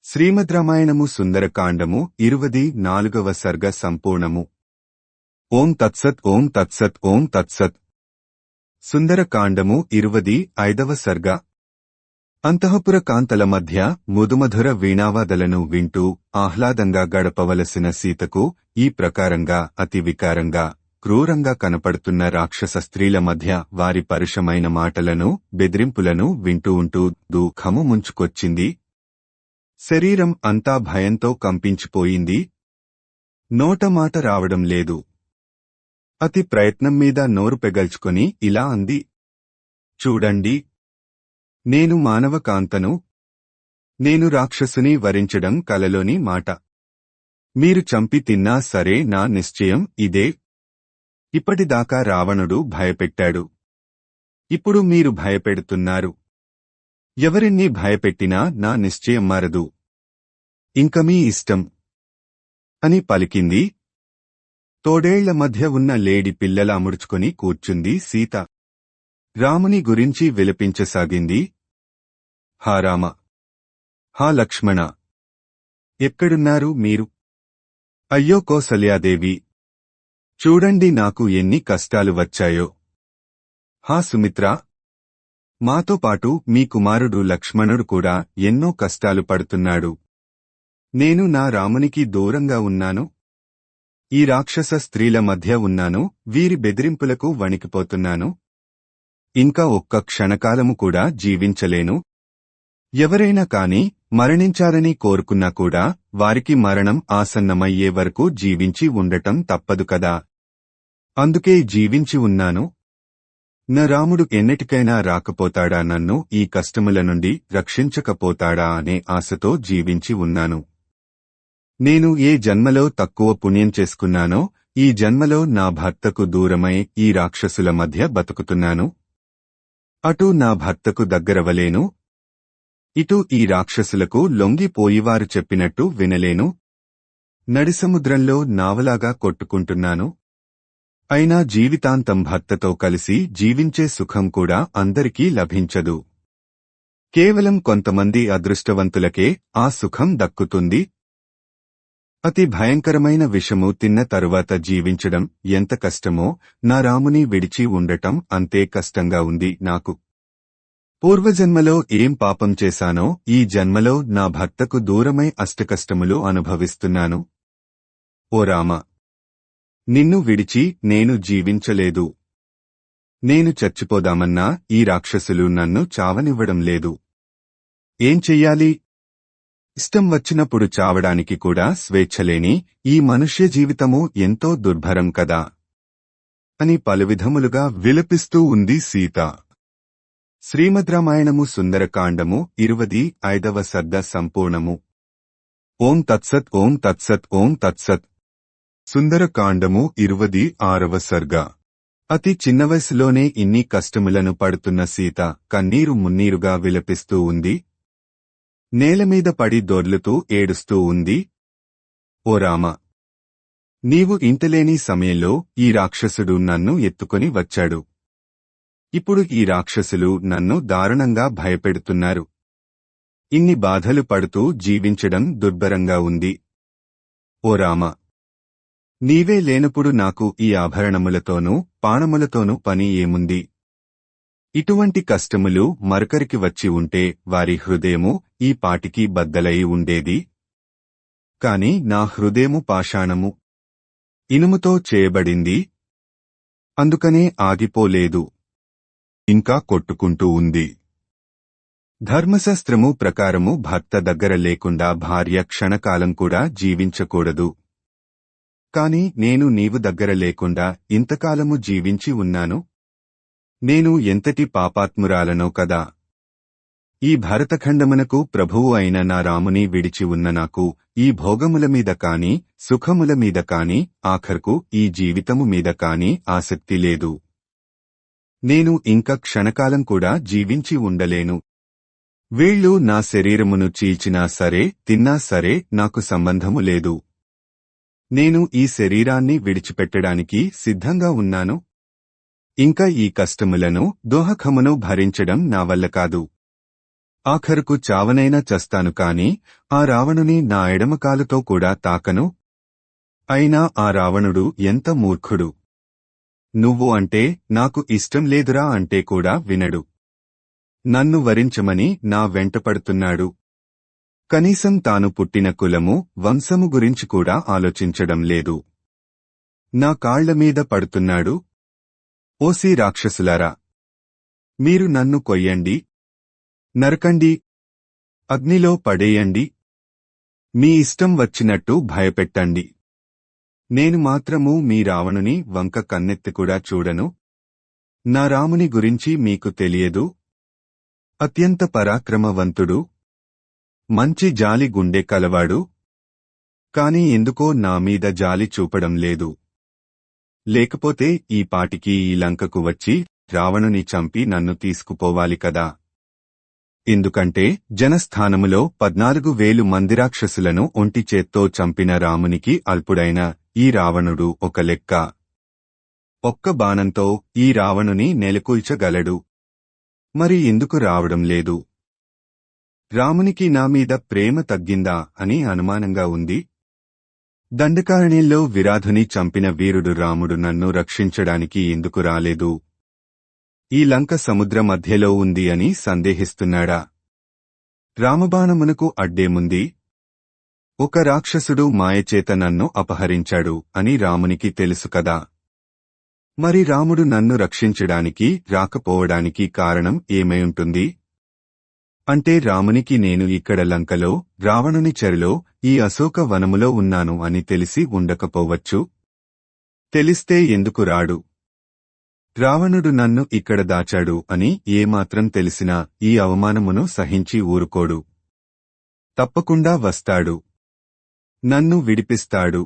శ్రీమద్ రామాయణము సుందరకాండము 24వ సర్గ సంపూర్ణము. ఓం తత్సత్ ఓం తత్సత్ ఓం తత్సత్. సుందరకాండము 25వ సర్గ. అంతఃపుర కాంతల మధ్య ముదుమధుర వీణావాదలను వింటూ ఆహ్లాదంగా గడపవలసిన సీతకు ఈ ప్రకారంగా అతి వికారంగా క్రూరంగా కనపడుతున్న రాక్షస స్త్రీల మధ్య వారి పరుషమైన మాటలను, బెదిరింపులను వింటూ ఉంటూ దుఃఖము ముంచుకొచ్చింది. శరీరం అంతా భయంతో కంపించిపోయింది. నోటమాట రావడం లేదు. అతి ప్రయత్నం మీద నోరు పెగల్చుకొని ఇలా అంది, చూడండి, నేను మానవ కాంతను. నేను రాక్షసుని వరించడం కలలోని మాట. మీరు చంపి తిన్నా సరే నా నిశ్చయం ఇదే. ఇప్పటిదాకా రావణుడు భయపెట్టాడు. ఇప్పుడు మీరు భయపెడుతున్నారు. ఎవరిని భయపెట్టినా నా నిశ్చయం మారదు. ఇంక మీ ఇష్టం అని పలికింది. తోడేళ్ల మధ్య ఉన్న లేడి పిల్లలా ముడుచుకొని కూర్చుంది సీత. రాముని గురించి విలపించసాగింది. హా రామ, హా లక్ష్మణ, ఎక్కడున్నారు మీరు? అయ్యో కౌసల్యాదేవి, చూడండి నాకు ఎన్ని కష్టాలు వచ్చాయో. హా సుమిత్ర, మాతో పాటు మీ కుమారుడు లక్ష్మణుడు కూడా ఎన్నో కష్టాలు పడుతున్నాడు. నేను నా రామునికి దూరంగా ఉన్నాను. ఈ రాక్షస స్త్రీల మధ్య ఉన్నాను. వీరి బెదిరింపులకు వణికిపోతున్నాను. ఇంకా ఒక్క క్షణకాలము కూడా జీవించలేను. ఎవరైనా కాని మరణించాలని కోరుకున్నా కూడా వారికి మరణం ఆసన్నమయ్యే వరకు జీవించి ఉండటం తప్పదు కదా. అందుకే జీవించి ఉన్నాను. నా రాముడు ఎన్నటికైనా రాకపోతాడా, నన్ను ఈ కష్టముల నుండి రక్షించకపోతాడా అనే ఆశతో జీవించి ఉన్నాను. నేను ఏ జన్మలో తక్కువ పుణ్యం చేసుకున్నానో ఈ జన్మలో నా భర్తకు దూరమై ఈ రాక్షసుల మధ్య బతుకుతున్నాను. అటు నా భర్తకు దగ్గరవలేను, ఇటు ఈ రాక్షసులకు లొంగిపోయివారు చెప్పినట్టు వినలేను. నడిసముద్రంలో నావలాగా కొట్టుకుంటున్నాను. అయినా జీవితాంతం భర్తతో కలిసి జీవించే సుఖం కూడా అందరికీ లభించదు. కేవలం కొంతమంది అదృష్టవంతులకే ఆ సుఖం దక్కుతుంది. అతి భయంకరమైన విషము తిన్న తరువాత జీవించడం ఎంత కష్టమో నా రాముని విడిచి ఉండటం అంతే కష్టంగా ఉంది నాకు. పూర్వజన్మలో ఏం పాపం చేశానో ఈ జన్మలో నా భర్తకు దూరమై అష్టకష్టములు అనుభవిస్తున్నాను. ఓ రామ, నిన్ను విడిచి నేను జీవించలేదు. నేను చచ్చిపోదామన్నా ఈ రాక్షసులు నన్ను చావనివ్వడం లేదు. ఏం చెయ్యాలి? ఇష్టం వచ్చినప్పుడు చావడానికి కూడా స్వేచ్ఛలేని ఈ మనుష్య జీవితము ఎంతో దుర్భరం కదా అని పలువిధములుగా విలపిస్తూ ఉంది సీత. శ్రీమద్ రామాయణము సుందరకాండము 25వ సర్గ సంపూర్ణము. ఓం తత్సత్ ఓం తత్సత్ ఓం తత్సత్. సుందరకాండము 26వ సర్గ. అతి చిన్న వయసులోనే ఇన్ని కష్టములను పడుతున్న సీత కన్నీరు మున్నీరుగా విలపిస్తూ ఉంది. నేలమీద పడి దొర్లుతూ ఏడుస్తూ ఉంది. ఓ రామ, నీవు ఇంతలేని సమయంలో ఈ రాక్షసుడు నన్ను ఎత్తుకొని వచ్చాడు. ఇప్పుడు ఈ రాక్షసులు నన్ను దారుణంగా భయపెడుతున్నారు. ఇన్ని బాధలు పడుతూ జీవించడం దుర్భరంగా ఉంది. ఓ రామ, నీవే లేనప్పుడు నాకు ఈ ఆభరణములతోనూ పాణములతోనూ పని ఏముంది? ఇటువంటి కష్టములు మరొకరికి వచ్చి ఉంటే వారి హృదయము ఈ పాటికి బద్దలై ఉండేది. కాని నా హృదయము పాషాణము, ఇనుముతో చేయబడింది. అందుకనే ఆగిపోలేదు, ఇంకా కొట్టుకుంటూ ఉంది. ధర్మశాస్త్రము ప్రకారము భర్త దగ్గర లేకుండా భార్య క్షణకాలం కూడా జీవించకూడదు. కాని నేను నీవు దగ్గర లేకుండా ఇంతకాలము జీవించి ఉన్నాను. నేను ఎంతటి పాపాత్మురాలనో కదా. ఈ భరతఖండమునకు ప్రభువు అయిన నా రాముని విడిచి ఉన్న నాకు ఈ భోగముల మీద కాని సుఖముల మీద కాని ఆఖర్కు ఈ జీవితము మీద కాని ఆసక్తి లేదు. నేను ఇంక క్షణకాలం కూడా జీవించి ఉండలేను. వీళ్ళు నా శరీరమును చీల్చినా సరే తిన్నా సరే నాకు సంబంధము లేదు. నేను ఈ శరీరాన్ని విడిచిపెట్టడానికి సిద్ధంగా ఉన్నాను. ఇంకా ఈ కష్టములను దోహకమును భరించడం నా వల్ల కాదు. ఆఖరుకు చావనైనా చస్తాను కాని ఆ రావణుని నా ఎడమకాలుతో కూడా తాకను. అయినా ఆ రావణుడు ఎంత మూర్ఖుడు! నువ్వు అంటే నాకు ఇష్టం లేదురా అంటే కూడా వినడు. నన్ను వరించమని నా వెంటపడుతున్నాడు. కనీసం తాను పుట్టిన కులము వంశము గురించి కూడా ఆలోచించడం లేదు. నా కాళ్లమీద పడుతున్నాడు. ఓసి రాక్షసులారా, మీరు నన్ను కొయ్యండి, నరకండి, అగ్నిలో పడేయండి, మీ ఇష్టం వచ్చినట్టు భయపెట్టండి. నేను మాత్రము మీ రావణుని వంక కన్నెత్తి కూడా చూడను. నా రాముని గురించి మీకు తెలియదు. అత్యంత పరాక్రమవంతుడు, మంచి జాలి గుండె కలవాడు. కాని ఎందుకో నా మీద జాలి చూపడం లేదు. లేకపోతే ఈ పాటికి ఈ లంకకు వచ్చి రావణుని చంపి నన్ను తీసుకుపోవాలి కదా. ఎందుకంటే జనస్థానములో 14,000 మంది రాక్షసులను ఒంటి చేత్తో చంపిన రామునికి అల్పుడైన ఈ రావణుడు ఒక లెక్క. ఒక్క బాణంతో ఈ రావణుని నెలకూల్చగలడు. మరి ఎందుకు రావడం లేదు? రామునికి నా మీద ప్రేమ తగ్గిందా అని అనుమానంగా ఉంది. దండకారణ్యంలో విరాధుని చంపిన వీరుడు రాముడు నన్ను రక్షించడానికి ఎందుకు రాలేదు? ఈ లంక సముద్ర మధ్యలో ఉంది అని సందేహిస్తున్నాడా? రామబాణమునకు అడ్డేముంది? ఒక రాక్షసుడు మాయచేత నన్ను అపహరించాడు అని రామునికి తెలుసు కదా. మరి రాముడు నన్ను రక్షించడానికి రాకపోవడానికి కారణం ఏమై అంటే రామునికి నేను ఇక్కడ లంకలో రావణుని చెరలో ఈ అశోక వనములో ఉన్నాను అని తెలిసి ఉండకపోవచ్చు. తెలిస్తే ఎందుకు రాడు? రావణుడు నన్ను ఇక్కడ దాచాడు అని ఏమాత్రం తెలిసినా ఈ అవమానమును సహించి ఊరుకోడు. తప్పకుండా వస్తాడు, నన్ను విడిపిస్తాడు.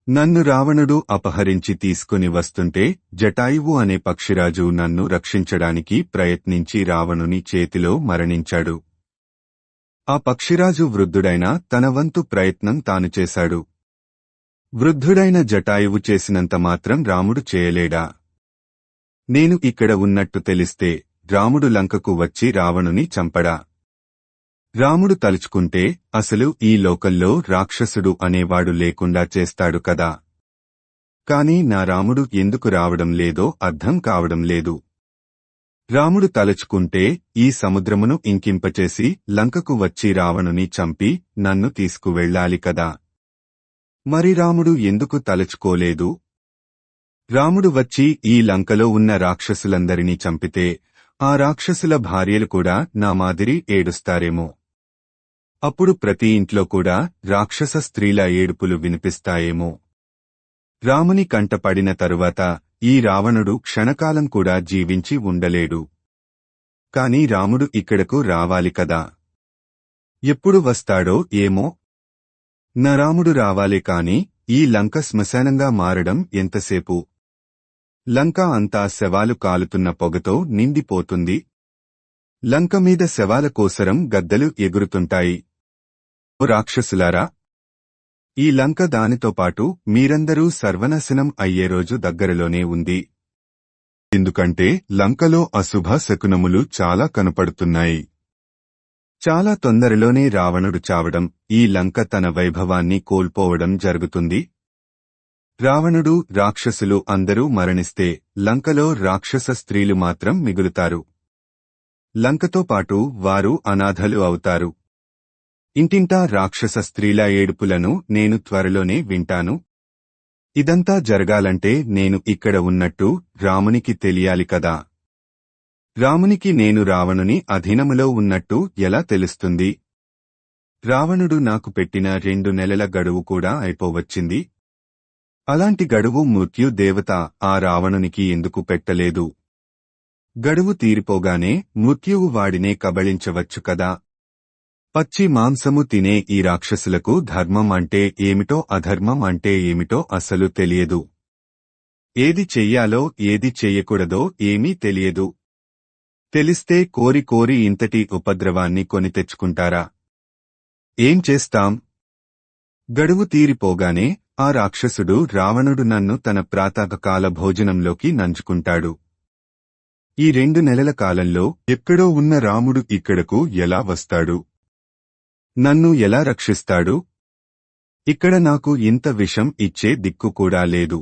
నన్ను రావణుడు అపహరించి తీసుకుని వస్తుంటే జటాయువు అనే పక్షిరాజు నన్ను రక్షించడానికి ప్రయత్నించి రావణుని చేతిలో మరణించాడు. ఆ పక్షిరాజు వృద్ధుడైన తన వంతు ప్రయత్నం తాను చేశాడు. వృద్ధుడైన జటాయువు చేసినంత మాత్రం రాముడు చేయలేడా? నేను ఇక్కడ ఉన్నట్టు తెలిస్తే రాముడు లంకకు వచ్చి రావణుని చంపడా? రాముడు తలుచుకుంటే అసలు ఈ లోకంలో రాక్షసుడు అనేవాడు లేకుండా చేస్తాడు కదా. కాని నా రాముడు ఎందుకు రావడం లేదో అర్థం కావడం లేదు. రాముడు తలుచుకుంటే ఈ సముద్రమును ఇంకింపచేసి లంకకు వచ్చి రావణుని చంపి నన్ను తీసుకువెళ్ళాలి కదా. మరి రాముడు ఎందుకు తలుచుకోలేదు? రాముడు వచ్చి ఈ లంకలో ఉన్న రాక్షసులందరినీ చంపితే ఆ రాక్షసుల భార్యలు కూడా నా మాదిరి ఏడుస్తారేమో. అప్పుడు ప్రతి ఇంట్లో కూడా రాక్షస స్త్రీల ఏడుపులు వినిపిస్తాయేమో. రాముని కంటపడిన తరువాత ఈ రావణుడు క్షణకాలం కూడా జీవించి ఉండలేడు. కాని రాముడు ఇక్కడకు రావాలి కదా. ఎప్పుడు వస్తాడో ఏమో. నా రాముడు రావాలే కాని ఈ లంక శ్మశానంగా మారడం ఎంతసేపు. లంక అంతా శవాలు కాలుతున్న పొగతో నిండిపోతుంది. లంక మీద శవాల కోసరం గద్దలు ఎగురుతుంటాయి. ఓ రాక్షసులారా, ఈ లంక దానితో పాటు మీరందరూ సర్వనాశనం అయ్యే రోజు దగ్గరలోనే ఉంది. ఎందుకంటే లంకలో అశుభ శకునములు చాలా కనపడుతున్నాయి. చాలా తొందరలోనే రావణుడు చావడం, ఈ లంక తన వైభవాన్ని కోల్పోవడం జరుగుతుంది. రావణుడు, రాక్షసులు అందరూ మరణిస్తే లంకలో రాక్షస స్త్రీలు మాత్రం మిగులుతారు. లంకతో పాటు వారు అనాథలు అవుతారు. ఇంటింటా రాక్షస స్త్రీల ఏడుపులను నేను త్వరలోనే వింటాను. ఇదంతా జరగాలంటే నేను ఇక్కడ ఉన్నట్టు రామునికి తెలియాలి కదా. రామునికి నేను రావణుని అధీనములో ఉన్నట్టు ఎలా తెలుస్తుంది? రావణుడు నాకు పెట్టిన 2 నెలల గడువు కూడా అయిపోవచ్చింది. అలాంటి గడువు మృత్యు దేవత ఆ రావణునికి ఎందుకు పెట్టలేదు? గడువు తీరిపోగానే మృత్యువు వాడినే కబళించవచ్చు కదా. పచ్చి మాంసము తినే ఈ రాక్షసులకు ధర్మం అంటే ఏమిటో అధర్మం అంటే ఏమిటో అసలు తెలియదు. ఏది చెయ్యాలో ఏది చెయ్యకూడదో ఏమీ తెలియదు. తెలిస్తే కోరి కోరి ఇంతటి ఉపద్రవాన్ని కొని తెచ్చుకుంటారా? ఏం చేస్తాం? గడువు తీరిపోగానే ఆ రాక్షసుడు రావణుడు నన్ను తన ప్రాతకాల భోజనంలోకి నంచుకుంటాడు. ఈ 2 నెలల కాలంలో ఎక్కడో ఉన్న రాముడు ఇక్కడకు ఎలా వస్తాడు? నన్ను ఎలా రక్షిస్తాడు? ఇక్కడ నాకు ఇంత విషం ఇచ్చే దిక్కు కూడా లేదు.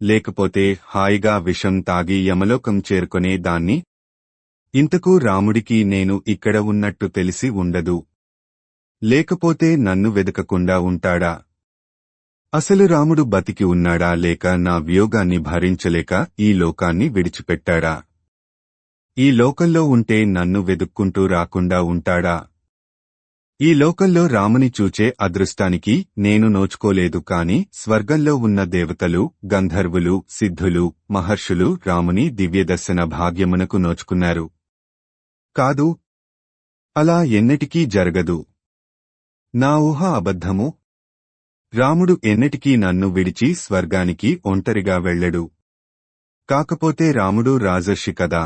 లేకపోతే హాయిగా విషం తాగి యమలోకం చేరుకునే దాన్ని. ఇంతకు రాముడికి నేను ఇక్కడ ఉన్నట్టు తెలిసి ఉండదు. లేకపోతే నన్ను వెదకకుండా ఉంటాడా? అసలు రాముడు బతికి ఉన్నాడా లేక నా వియోగాన్ని భరించలేక ఈ లోకాన్ని విడిచిపెట్టాడా? ఈ లోకంలో ఉంటే నన్ను వెదుక్కుంటూ రాకుండా ఉంటాడా? ఈ లోకంలో రాముని చూచే అదృష్టానికి నేను నోచుకోలేదు కాని స్వర్గంలో ఉన్న దేవతలు, గంధర్వులు, సిద్ధులు, మహర్షులు రాముని దివ్యదర్శన భాగ్యమునకు నోచుకున్నారు. కాదు, అలా ఎన్నటికీ జరగదు. నా ఊహ అబద్ధము. రాముడు ఎన్నటికీ నన్ను విడిచి స్వర్గానికి ఒంటరిగా వెళ్ళడు. కాకపోతే రాముడు రాజర్షి కదా.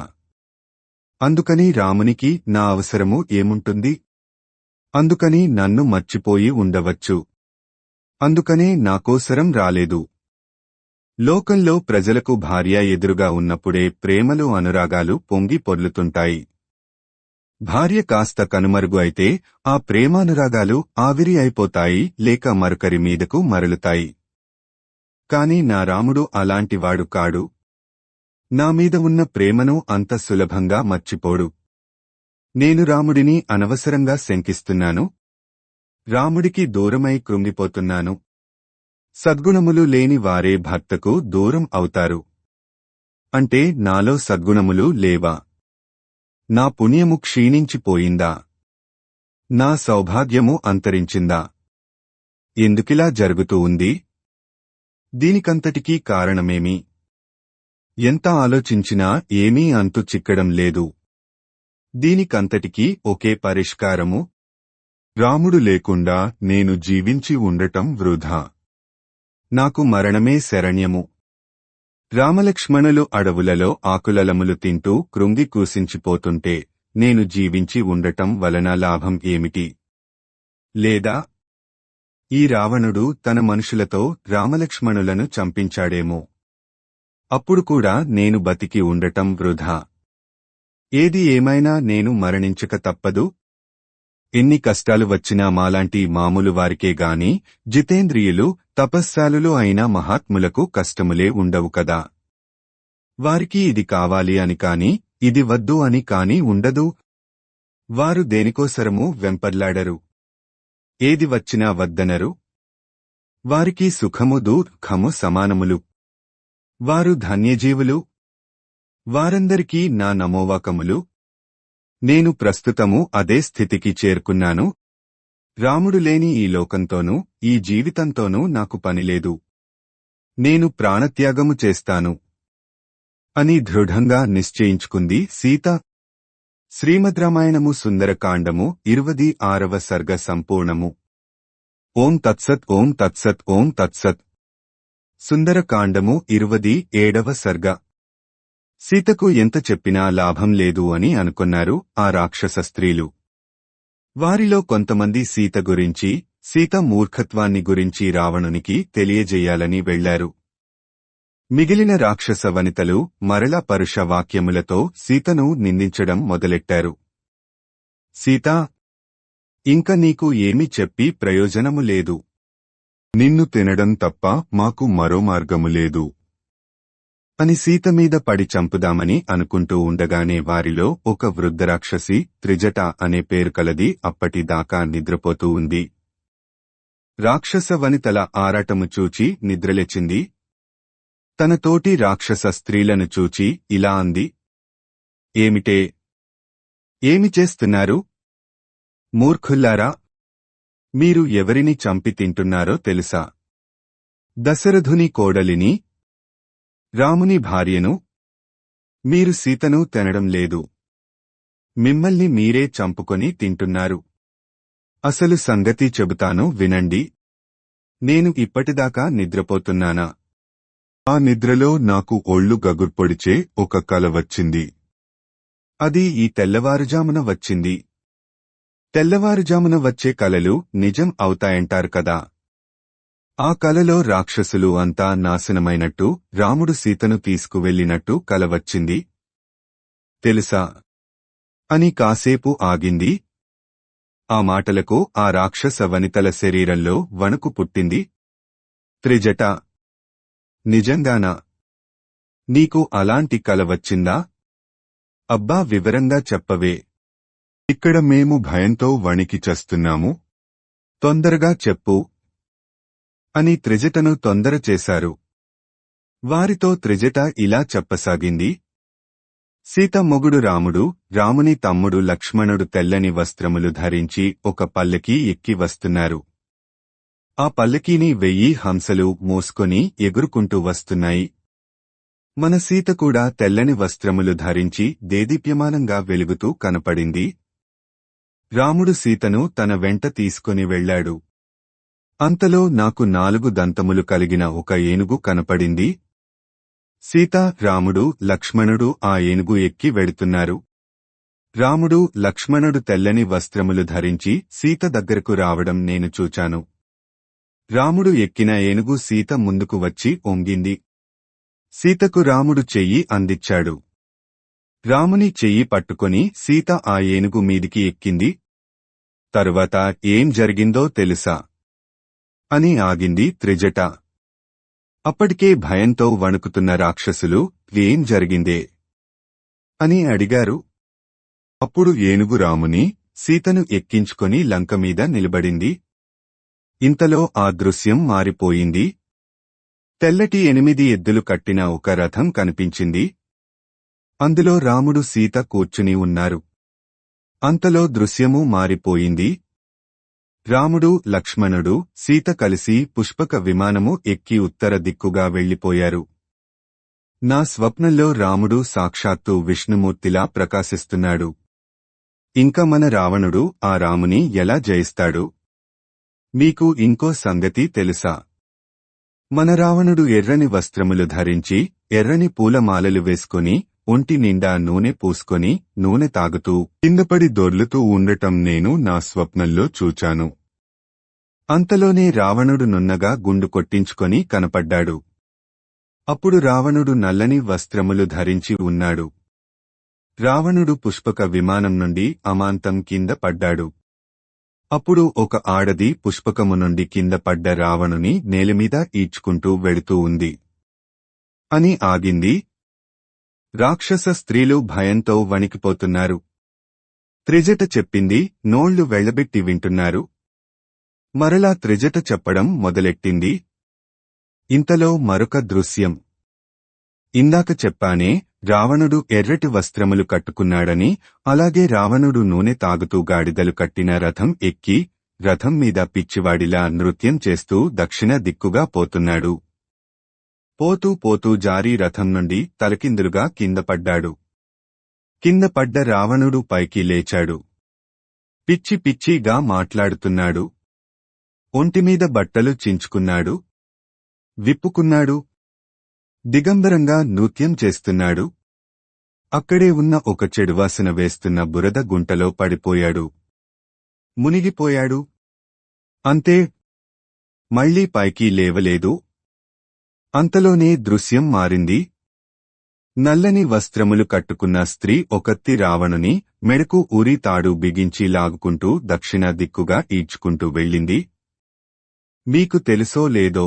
అందుకని రామునికి నా అవసరము ఏముంటుంది? అందుకని నన్ను మర్చిపోయి ఉండవచ్చు. అందుకనే నాకోసరం రాలేదు. లోకంలో ప్రజలకు భార్య ఎదురుగా ఉన్నప్పుడే ప్రేమలు అనురాగాలు పొంగి పొర్లుతుంటాయి. భార్య కాస్త కనుమరుగు అయితే ఆ ప్రేమానురాగాలు ఆవిరి అయిపోతాయి లేక మరొకరి మీదకు మరలుతాయి. కాని నా రాముడు అలాంటివాడు కాడు. నా మీద ఉన్న ప్రేమను అంత సులభంగా మర్చిపోడు. నేను రాముడిని అనవసరంగా శంకిస్తున్నాను. రాముడికి దూరమై కృంగిపోతున్నాను. సద్గుణములు లేని వారే భర్తకు దూరం అవుతారు. అంటే నాలో సద్గుణములు లేవా? నా పుణ్యము క్షీణించిపోయిందా? నా సౌభాగ్యము అంతరించిందా? ఎందుకిలా జరుగుతూ ఉంది? దీనికంతటికీ కారణమేమి? ఎంత ఆలోచించినా ఏమీ అంతు చిక్కడం లేదు. దీనికంతటికీ ఒకే పరిష్కారము. రాముడు లేకుండా నేను జీవించి ఉండటం వృధా. నాకు మరణమే శరణ్యము. రామలక్ష్మణులు అడవులలో ఆకులలములు తింటూ కృంగి కూసించిపోతుంటే నేను జీవించి ఉండటం వలన లాభం ఏమిటి? లేదా ఈ రావణుడు తన మనుషులతో రామలక్ష్మణులను చంపించాడేమో. అప్పుడు కూడా నేను బతికి ఉండటం వృధా. ఏది ఏమైనా నేను మరణించక తప్పదు. ఎన్ని కష్టాలు వచ్చినా మాలాంటి మామూలు వారికే గాని జితేంద్రియులు, తపస్సాలులు అయిన మహాత్ములకు కష్టములే ఉండవు కదా. వారికి ఇది కావాలి అని కాని, ఇది వద్దు అని కాని ఉండదు. వారు దేనికోసరమూ వెంపర్లాడరు. ఏది వచ్చినా వద్దనరు. వారికి సుఖము దుఃఖము సమానములు. వారు ధన్యజీవులు. వారందరికీ నా నమోవాకములు. నేను ప్రస్తుతము అదే స్థితికి చేరుకున్నాను. రాముడు లేని ఈ లోకంతోనూ ఈ జీవితంతోనూ నాకు పనిలేదు. నేను ప్రాణత్యాగము చేస్తాను అని దృఢంగా నిశ్చయించుకుంది సీత. శ్రీమద్ రామాయణము సుందరకాండము 26వ సర్గ సంపూర్ణము. ఓం తత్సత్ ఓం తత్సత్ ఓం తత్సత్. సుందరకాండము 27వ సర్గ. సీతకు ఎంత చెప్పినా లాభం లేదు అని అనుకున్నారు ఆ రాక్షస స్త్రీలు. వారిలో కొంతమంది సీత గురించి, సీత మూర్ఖత్వాన్ని గురించి రావణునికి తెలియజేయాలని వెళ్లారు. మిగిలిన రాక్షస వనితలు మరల పరుష వాక్యములతో సీతను నిందించడం మొదలెట్టారు. సీతా, ఇంక నీకు ఏమి చెప్పి ప్రయోజనము లేదు. నిన్ను తినడం తప్ప మాకు మరో మార్గము లేదు అని సీత మీద పడి చంపుదామని అనుకుంటూ ఉండగానే వారిలో ఒక వృద్ధరాక్షసి త్రిజట అనే పేరు కలది అప్పటిదాకా నిద్రపోతూ ఉంది. రాక్షస వనితల ఆరాటము చూచి నిద్రలేచింది. తన తోటి రాక్షస స్త్రీలను చూచి ఇలా అంది, ఏమిటే, ఏమి చేస్తున్నారు? మూర్ఖుల్లారా, మీరు ఎవరిని చంపి తింటున్నారో తెలుసా? దశరథుని కోడలిని, రాముని భార్యను. మీరు సీతను తినడం లేదు, మిమ్మల్ని మీరే చంపుకొని తింటున్నారు. అసలు సంగతి చెబుతాను వినండి. నేను ఇప్పటిదాకా నిద్రపోతున్నానా? ఆ నిద్రలో నాకు ఒళ్ళు గగుర్పొడిచే ఒక కల వచ్చింది. అది ఈ తెల్లవారుజామున వచ్చింది. తెల్లవారుజామున వచ్చే కలలు నిజం అవుతాయంటారు కదా. ఆ కలలో రాక్షసులు అంతా నాశనమైనట్టు, రాముడు సీతను తీసుకువెళ్లినట్టు కల వచ్చింది. తెలుసా అని కాసేపు ఆగింది. ఆ మాటలకు ఆ రాక్షస వనితల శరీరంలో వణుకు పుట్టింది. త్రిజట, నిజంగానా? నీకు అలాంటి కల వచ్చిందా? అబ్బా, వివరంగా చెప్పవే. ఇక్కడ మేము భయంతో వణికి చస్తున్నాము. తొందరగా చెప్పు అని త్రిజటను తొందర చేశారు. వారితో త్రిజట ఇలా చెప్పసాగింది. సీత మొగుడు రాముడు, రాముని తమ్ముడు లక్ష్మణుడు తెల్లని వస్త్రములు ధరించి ఒక పల్లకీ ఎక్కి వస్తున్నారు. ఆ పల్లకీని 1000 హంసలు మోసుకొని ఎగురుకుంటూ వస్తున్నాయి. మన సీత కూడా తెల్లని వస్త్రములు ధరించి దేదీప్యమానంగా వెలుగుతూ కనపడింది. రాముడు సీతను తన వెంట తీసుకుని వెళ్లాడు. అంతలో నాకు 4 దంతములు కలిగిన ఒక ఏనుగు కనపడింది. సీత, రాముడు, లక్ష్మణుడు ఆ ఏనుగు ఎక్కి వెడుతున్నారు. రాముడు, లక్ష్మణుడు తెల్లని వస్త్రములు ధరించి సీత దగ్గరకు రావడం నేను చూచాను. రాముడు ఎక్కిన ఏనుగు సీత ముందుకు వచ్చి ఒంగింది. సీతకు రాముడు చెయ్యి అందించాడు. రాముని చెయ్యి పట్టుకొని సీత ఆ ఏనుగు మీదికి ఎక్కింది. తరువాత ఏం జరిగిందో తెలుసా అని ఆగింది త్రిజట. అప్పటికే భయంతో వణుకుతున్న రాక్షసులు ఏం జరిగిందే అని అడిగారు. అప్పుడు ఏనుగు రాముని, సీతను ఎక్కించుకొని లంక మీద నిలబడింది. ఇంతలో ఆ దృశ్యం మారిపోయింది. తెల్లటి 8 ఎద్దులు కట్టిన ఒక రథం కనిపించింది. అందులో రాముడు, సీత కూర్చుని ఉన్నారు. అంతలో దృశ్యము మారిపోయింది. రాముడు, లక్ష్మణుడు, సీత కలిసి పుష్పక విమానము ఎక్కి ఉత్తర దిక్కుగా వెళ్లిపోయారు. నా స్వప్నంలో రాముడు సాక్షాత్తు విష్ణుమూర్తిలా ప్రకాశిస్తున్నాడు. ఇంక మన రావణుడు ఆ రాముని ఎలా జయిస్తాడు? మీకు ఇంకో సంగతి తెలుసా? మన రావణుడు ఎర్రని వస్త్రములు ధరించి, ఎర్రని పూలమాలలు వేసుకుని, ఒంటి నిండా నూనె పూసుకొని, నూనె తాగుతూ కిందపడి దొర్లుతూ ఉండటం నేను నా స్వప్నంలో చూచాను. అంతలోనే రావణుడు నున్నగా గుండు కొట్టించుకొని కనపడ్డాడు. అప్పుడు రావణుడు నల్లని వస్త్రములు ధరించి ఉన్నాడు. రావణుడు పుష్పక విమానం నుండి అమాంతం కింద పడ్డాడు. అప్పుడు ఒక ఆడది పుష్పకము నుండి కింద పడ్డ రావణుని నేలమీద ఈడ్చుకుంటూ వెడుతూ ఉంది అని ఆగింది. రాక్షస స్త్రీలు భయంతో వణికిపోతున్నారు. త్రిజట చెప్పింది, నోళ్లు వెళ్లబెట్టి వింటున్నారు. మరలా త్రిజట చెప్పడం మొదలెట్టింది. ఇంతలో మరొక దృశ్యం. ఇందాక చెప్పానే, రావణుడు ఎర్రటి వస్త్రములు కట్టుకున్నాడని, అలాగే రావణుడు నూనె తాగుతూ గాడిదలు కట్టిన రథం ఎక్కి రథం మీద పిచ్చివాడిలా నృత్యం చేస్తూ దక్షిణ దిక్కుగా పోతున్నాడు. పోతూ పోతూ జారి రథం నుండి తలకిందులుగా కింద పడ్డాడు. కింద పడ్డ రావణుడు పైకి లేచాడు. పిచ్చి పిచ్చిగా మాట్లాడుతున్నాడు. ఒంటిమీద బట్టలు చించుకున్నాడు. విప్పుకున్నాడు. దిగంబరంగా నృత్యం చేస్తున్నాడు. అక్కడే ఉన్న ఒక చెడువాసన వేస్తున్న బురద గుంటలో పడిపోయాడు. మునిగిపోయాడు. అంతే. మళ్లీ పైకి లేవలేదు. అంతలోనే దృశ్యం మారింది. నల్లని వస్త్రములు కట్టుకున్న స్త్రీ ఒకత్తి రావణుని మెడకు ఉరి తాడు బిగించి లాగుకుంటూ దక్షిణ దిక్కుగా ఈడ్చుకుంటూ వెళ్ళింది. మీకు తెలుసో లేదో,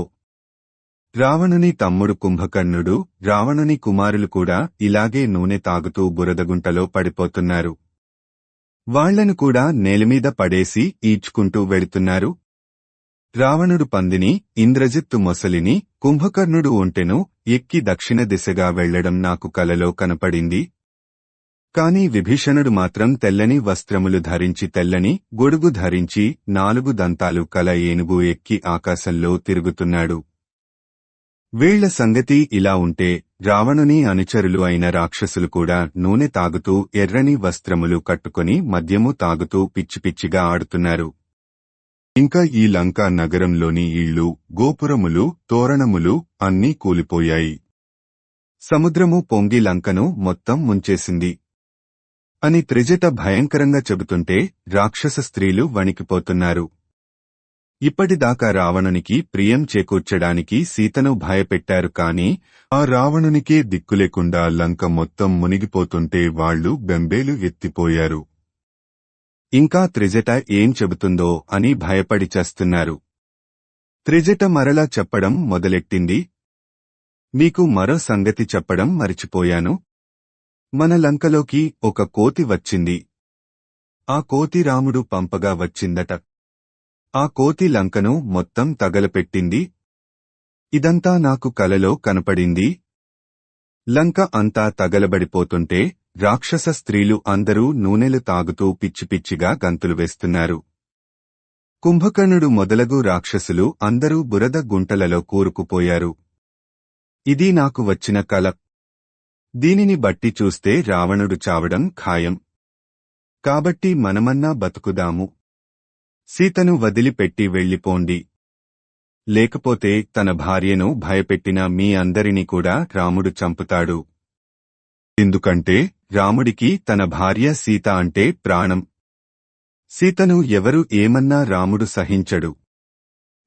రావణుని తమ్ముడు కుంభకర్ణుడు, రావణుని కుమారులు కూడా ఇలాగే నూనె తాగుతూ బురదగుంటలో పడిపోతున్నారు. వాళ్లను కూడా నేలమీద పడేసి ఈడ్చుకుంటూ వెడుతున్నారు. రావణుడు పందిని, ఇంద్రజిత్తు మొసలిని, కుంభకర్ణుడు ఒంటెను ఎక్కి దక్షిణ దిశగా వెళ్లడం నాకు కలలో కనపడింది. కాని విభీషణుడు మాత్రం తెల్లని వస్త్రములు ధరించి తెల్లని గొడుగు ధరించి 4 దంతాలు కల ఏనుగు ఎక్కి ఆకాశంలో తిరుగుతున్నాడు. వీళ్ల సంగతి ఇలా ఉంటే రావణుని అనుచరులు అయిన రాక్షసులు కూడా నూనె తాగుతూ ఎర్రని వస్త్రములు కట్టుకొని మద్యము తాగుతూ పిచ్చిపిచ్చిగా ఆడుతున్నారు. ఇంకా ఈ లంకా నగరంలోని ఇళ్ళు, గోపురములు, తోరణములు అన్నీ కూలిపోయాయి. సముద్రము పొంగి లంకను మొత్తం ముంచేసింది అని త్రిజట భయంకరంగా చెబుతుంటే రాక్షస స్త్రీలు వణికిపోతున్నారు. ఇప్పటిదాకా రావణునికి ప్రియం చేకూర్చడానికి సీతను భయపెట్టారు కాని ఆ రావణునికే దిక్కులేకుండా లంక మొత్తం మునిగిపోతుంటే వాళ్లు బెంబేలు ఎత్తిపోయారు. ఇంకా త్రిజట ఏం చెబుతుందో అని భయపడి చస్తున్నారు. త్రిజట మరలా చెప్పడం మొదలెట్టింది. మీకు మరో సంగతి చెప్పడం మరిచిపోయాను. మన లంకలోకి ఒక కోతి వచ్చింది. ఆ కోతి రాముడు పంపగా వచ్చిందట. ఆ కోతి లంకను మొత్తం తగలపెట్టింది. ఇదంతా నాకు కలలో కనపడింది. లంక అంతా తగలబడిపోతుంటే రాక్షస స్త్రీలు అందరూ నూనెలు తాగుతూ పిచ్చిపిచ్చిగా గంతులు వేస్తున్నారు. కుంభకర్ణుడు మొదలగు రాక్షసులు అందరూ బురద గుంటలలో కూరుకుపోయారు. ఇది నాకు వచ్చిన కల. దీనిని బట్టి చూస్తే రావణుడు చావడం ఖాయం. కాబట్టి మనమన్నా బతుకుదాము. సీతను వదిలిపెట్టి వెళ్ళిపోండి. లేకపోతే తన భార్యను భయపెట్టిన మీ అందరినీ కూడా రాముడు చంపుతాడు. ఎందుకంటే రాముడికి తన భార్య సీత అంటే ప్రాణం. సీతను ఎవరు ఏమన్నా రాముడు సహించడు.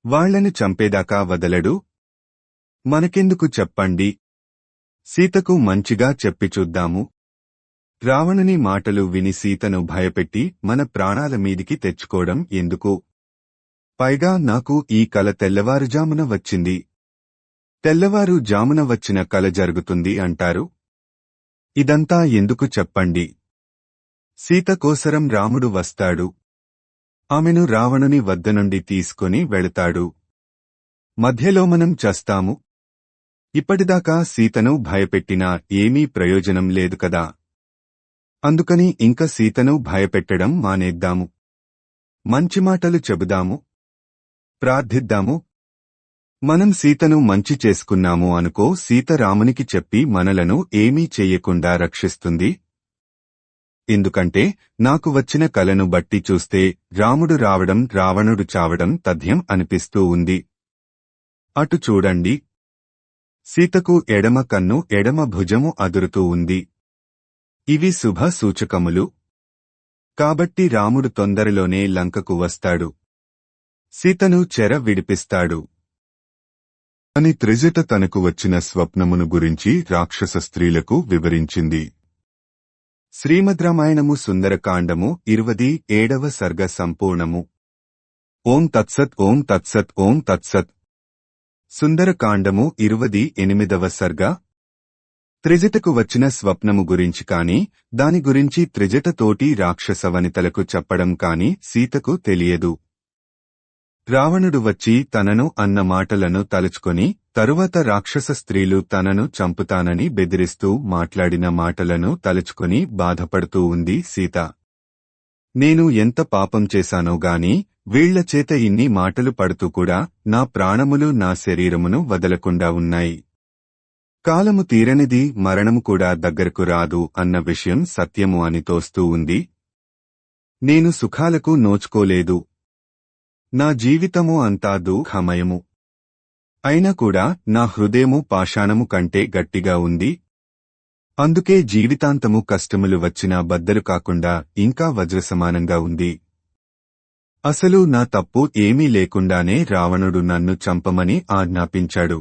వాళ్లను చంపేదాకా వదలడు. మనకెందుకు చెప్పండి. సీతకు మంచిగా చెప్పి చూద్దాము. రావణుని మాటలు విని సీతను భయపెట్టి మన ప్రాణాల మీదికి తెచ్చుకోవడం ఎందుకు? పైగా నాకు ఈ కల తెల్లవారుజామున వచ్చింది. తెల్లవారు జామున వచ్చిన కల జరుగుతుంది అంటారు. ఇదంతా ఎందుకు చెప్పండి. సీత కోసరం రాముడు వస్తాడు. ఆమెను రావణుని వద్ద నుండి తీసుకొని వెళతాడు. మధ్యలో మనం చస్తాము. ఇప్పటిదాకా సీతను భయపెట్టినా ఏమీ ప్రయోజనం లేదు కదా. అందుకని ఇంక సీతను భయపెట్టడం మానేద్దాము. మంచి మాటలు చెబుదాము. ప్రార్థిద్దాము. మనం సీతను మంచి చేసుకున్నాము అనుకో, సీత రామునికి చెప్పి మనలను ఏమీ చెయ్యకుండా రక్షిస్తుంది. ఎందుకంటే నాకు వచ్చిన కలను బట్టి చూస్తే రాముడు రావడం రావణుడు చావడం తథ్యం అనిపిస్తూ ఉంది. అటు చూడండి. సీతకు ఎడమ కన్ను ఎడమ భుజము అదురుతూ ఉంది. ఇవి శుభ సూచకములు. కాబట్టి రాముడు తొందరలోనే లంకకు వస్తాడు. సీతను చెర విడిపిస్తాడు అని త్రిజట తనకు వచ్చిన స్వప్నమును గురించి రాక్షస స్త్రీలకు వివరించింది. శ్రీమద్ రామాయణము సుందరకాండము 27వ సర్గ సంపూర్ణము. ఓం తత్సత్ ఓం తత్సత్ ఓం తత్సత్. సుందరకాండము 28వ సర్గ. త్రిజటకు వచ్చిన స్వప్నము గురించి కాని, దాని గురించి త్రిజట తోటి రాక్షస వనితలకు చెప్పడం కాని సీతకు తెలియదు. రావణుడు వచ్చి తనను అన్న మాటలను తలుచుకొని, తరువాత రాక్షస స్త్రీలు తనను చంపుతానని బెదిరిస్తూ మాట్లాడిన మాటలను తలుచుకొని బాధపడుతూ ఉంది సీత. నేను ఎంత పాపం చేశానో గాని వీళ్ల చేత ఇన్ని మాటలు పడుతూ కూడా నా ప్రాణములు నా శరీరమును వదలకుండా ఉన్నాయి. కాలము తీరనిది, మరణము కూడా దగ్గరకు రాదు అన్న విషయం సత్యము అని తోస్తూ ఉంది. నేను సుఖాలకు నోచుకోలేదు. నా జీవితము అంతా దుఃఖమయము. అయినా కూడా నా హృదయము పాషాణము కంటే గట్టిగా ఉంది. అందుకే జీవితాంతము కష్టములు వచ్చినా బద్దలు కాకుండా ఇంకా వజ్రసమానంగా ఉంది. అసలు నా తప్పు ఏమీ లేకుండానే రావణుడు నన్ను చంపమని ఆజ్ఞాపించాడు.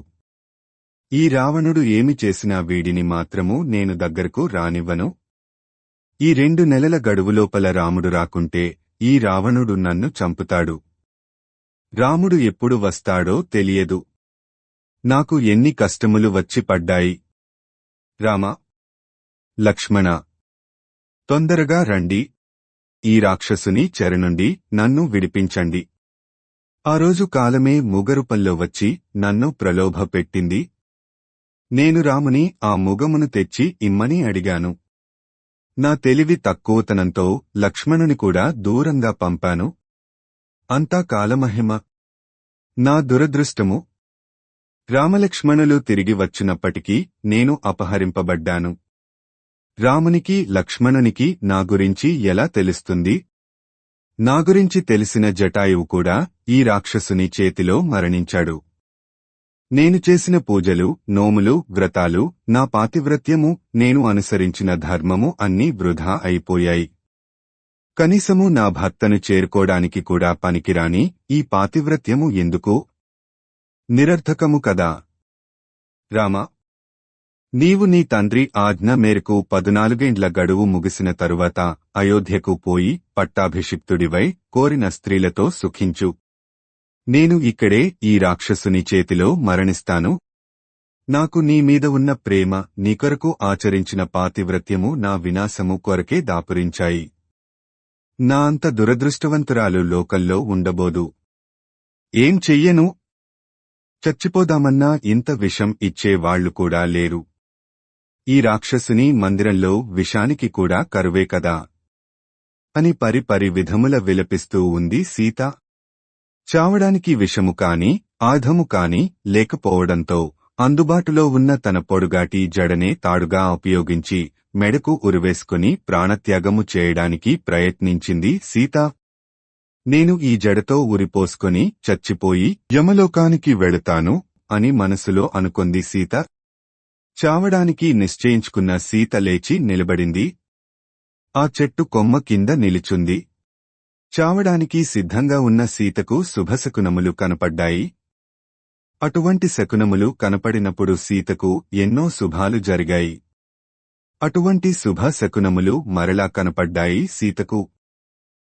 ఈ రావణుడు ఏమి చేసినా వీడిని మాత్రము నేను దగ్గరకు రానివ్వను. ఈ 2 నెలల గడువులోపల రాముడు రాకుంటే ఈ రావణుడు నన్ను చంపుతాడు. రాముడు ఎప్పుడు వస్తాడో తెలియదు. నాకు ఎన్ని కష్టములు వచ్చి పడ్డాయి. రామ, లక్ష్మణ, తొందరగా రండి. ఈ రాక్షసుని చెర నుండి నన్ను విడిపించండి. ఆ రోజు కాలమే ముగరూపంలో వచ్చి నన్ను ప్రలోభ పెట్టింది. నేను రాముని ఆ ముగమును తెచ్చి ఇమ్మని అడిగాను. నా తెలివి తక్కువతనంతో లక్ష్మణుని కూడా దూరంగా పంపాను. అంతా కాలమహిమ. నా దురదృష్టము. రామలక్ష్మణులు తిరిగి వచ్చినప్పటికీ నేను అపహరింపబడ్డాను. రామునికి లక్ష్మణునికి నా గురించి ఎలా తెలుస్తుంది? నా గురించి తెలిసిన జటాయువు కూడా ఈ రాక్షసుని చేతిలో మరణించాడు. నేను చేసిన పూజలు, నోములు, వ్రతాలు, నా పాతివ్రత్యము, నేను అనుసరించిన ధర్మము అన్నీ వృధా అయిపోయాయి. కనీసము నా భర్తను చేరుకోవడానికి కూడా పనికిరాని ఈ పాతివ్రత్యము ఎందుకు? నిరర్థకము కదా. రామా, నీవు నీ తండ్రి ఆజ్ఞ మేరకు 14 గడువు ముగిసిన తరువాత అయోధ్యకు పోయి పట్టాభిషిక్తుడివై కోరిన స్త్రీలతో సుఖించు. నేను ఇక్కడే ఈ రాక్షసుని చేతిలో మరణిస్తాను. నాకు నీ మీద ఉన్న ప్రేమ, నీ కొరకు ఆచరించిన పాతివ్రత్యము నా వినాశము కొరకే దాపురించాయి. నా అంత దురదృష్టవంతురాలు లోకల్లో ఉండబోదు. ఏం చెయ్యను? చచ్చిపోదామన్నా ఇంత విషం ఇచ్చేవాళ్లు కూడా లేరు. ఈ రాక్షసుని మందిరంలో విషానికి కూడా కరువే కదా అని పరి విధముల విలపిస్తూ ఉంది సీత. చావడానికి విషము కాని ఆయుధము కాని లేకపోవడంతో అందుబాటులో ఉన్న తన పొడుగాటి జడనే తాడుగా ఉపయోగించి మెడకు ఉరివేసుకుని ప్రాణత్యాగము చేయడానికి ప్రయత్నించింది సీత. నేను ఈ జడతో ఉరిపోసుకొని చచ్చిపోయి యమలోకానికి వెళతాను అని మనసులో అనుకొంది సీత. చావడానికి నిశ్చయించుకున్న సీత లేచి నిలబడింది. ఆ చెట్టు కొమ్మ కింద నిలుచుంది. చావడానికి సిద్ధంగా ఉన్న సీతకు శుభశకునములు కనపడ్డాయి. అటువంటి శకునములు కనపడినప్పుడు సీతకు ఎన్నో శుభాలు జరిగాయి. అటువంటి శుభ శకునములు మరలా కనపడ్డాయి సీతకు.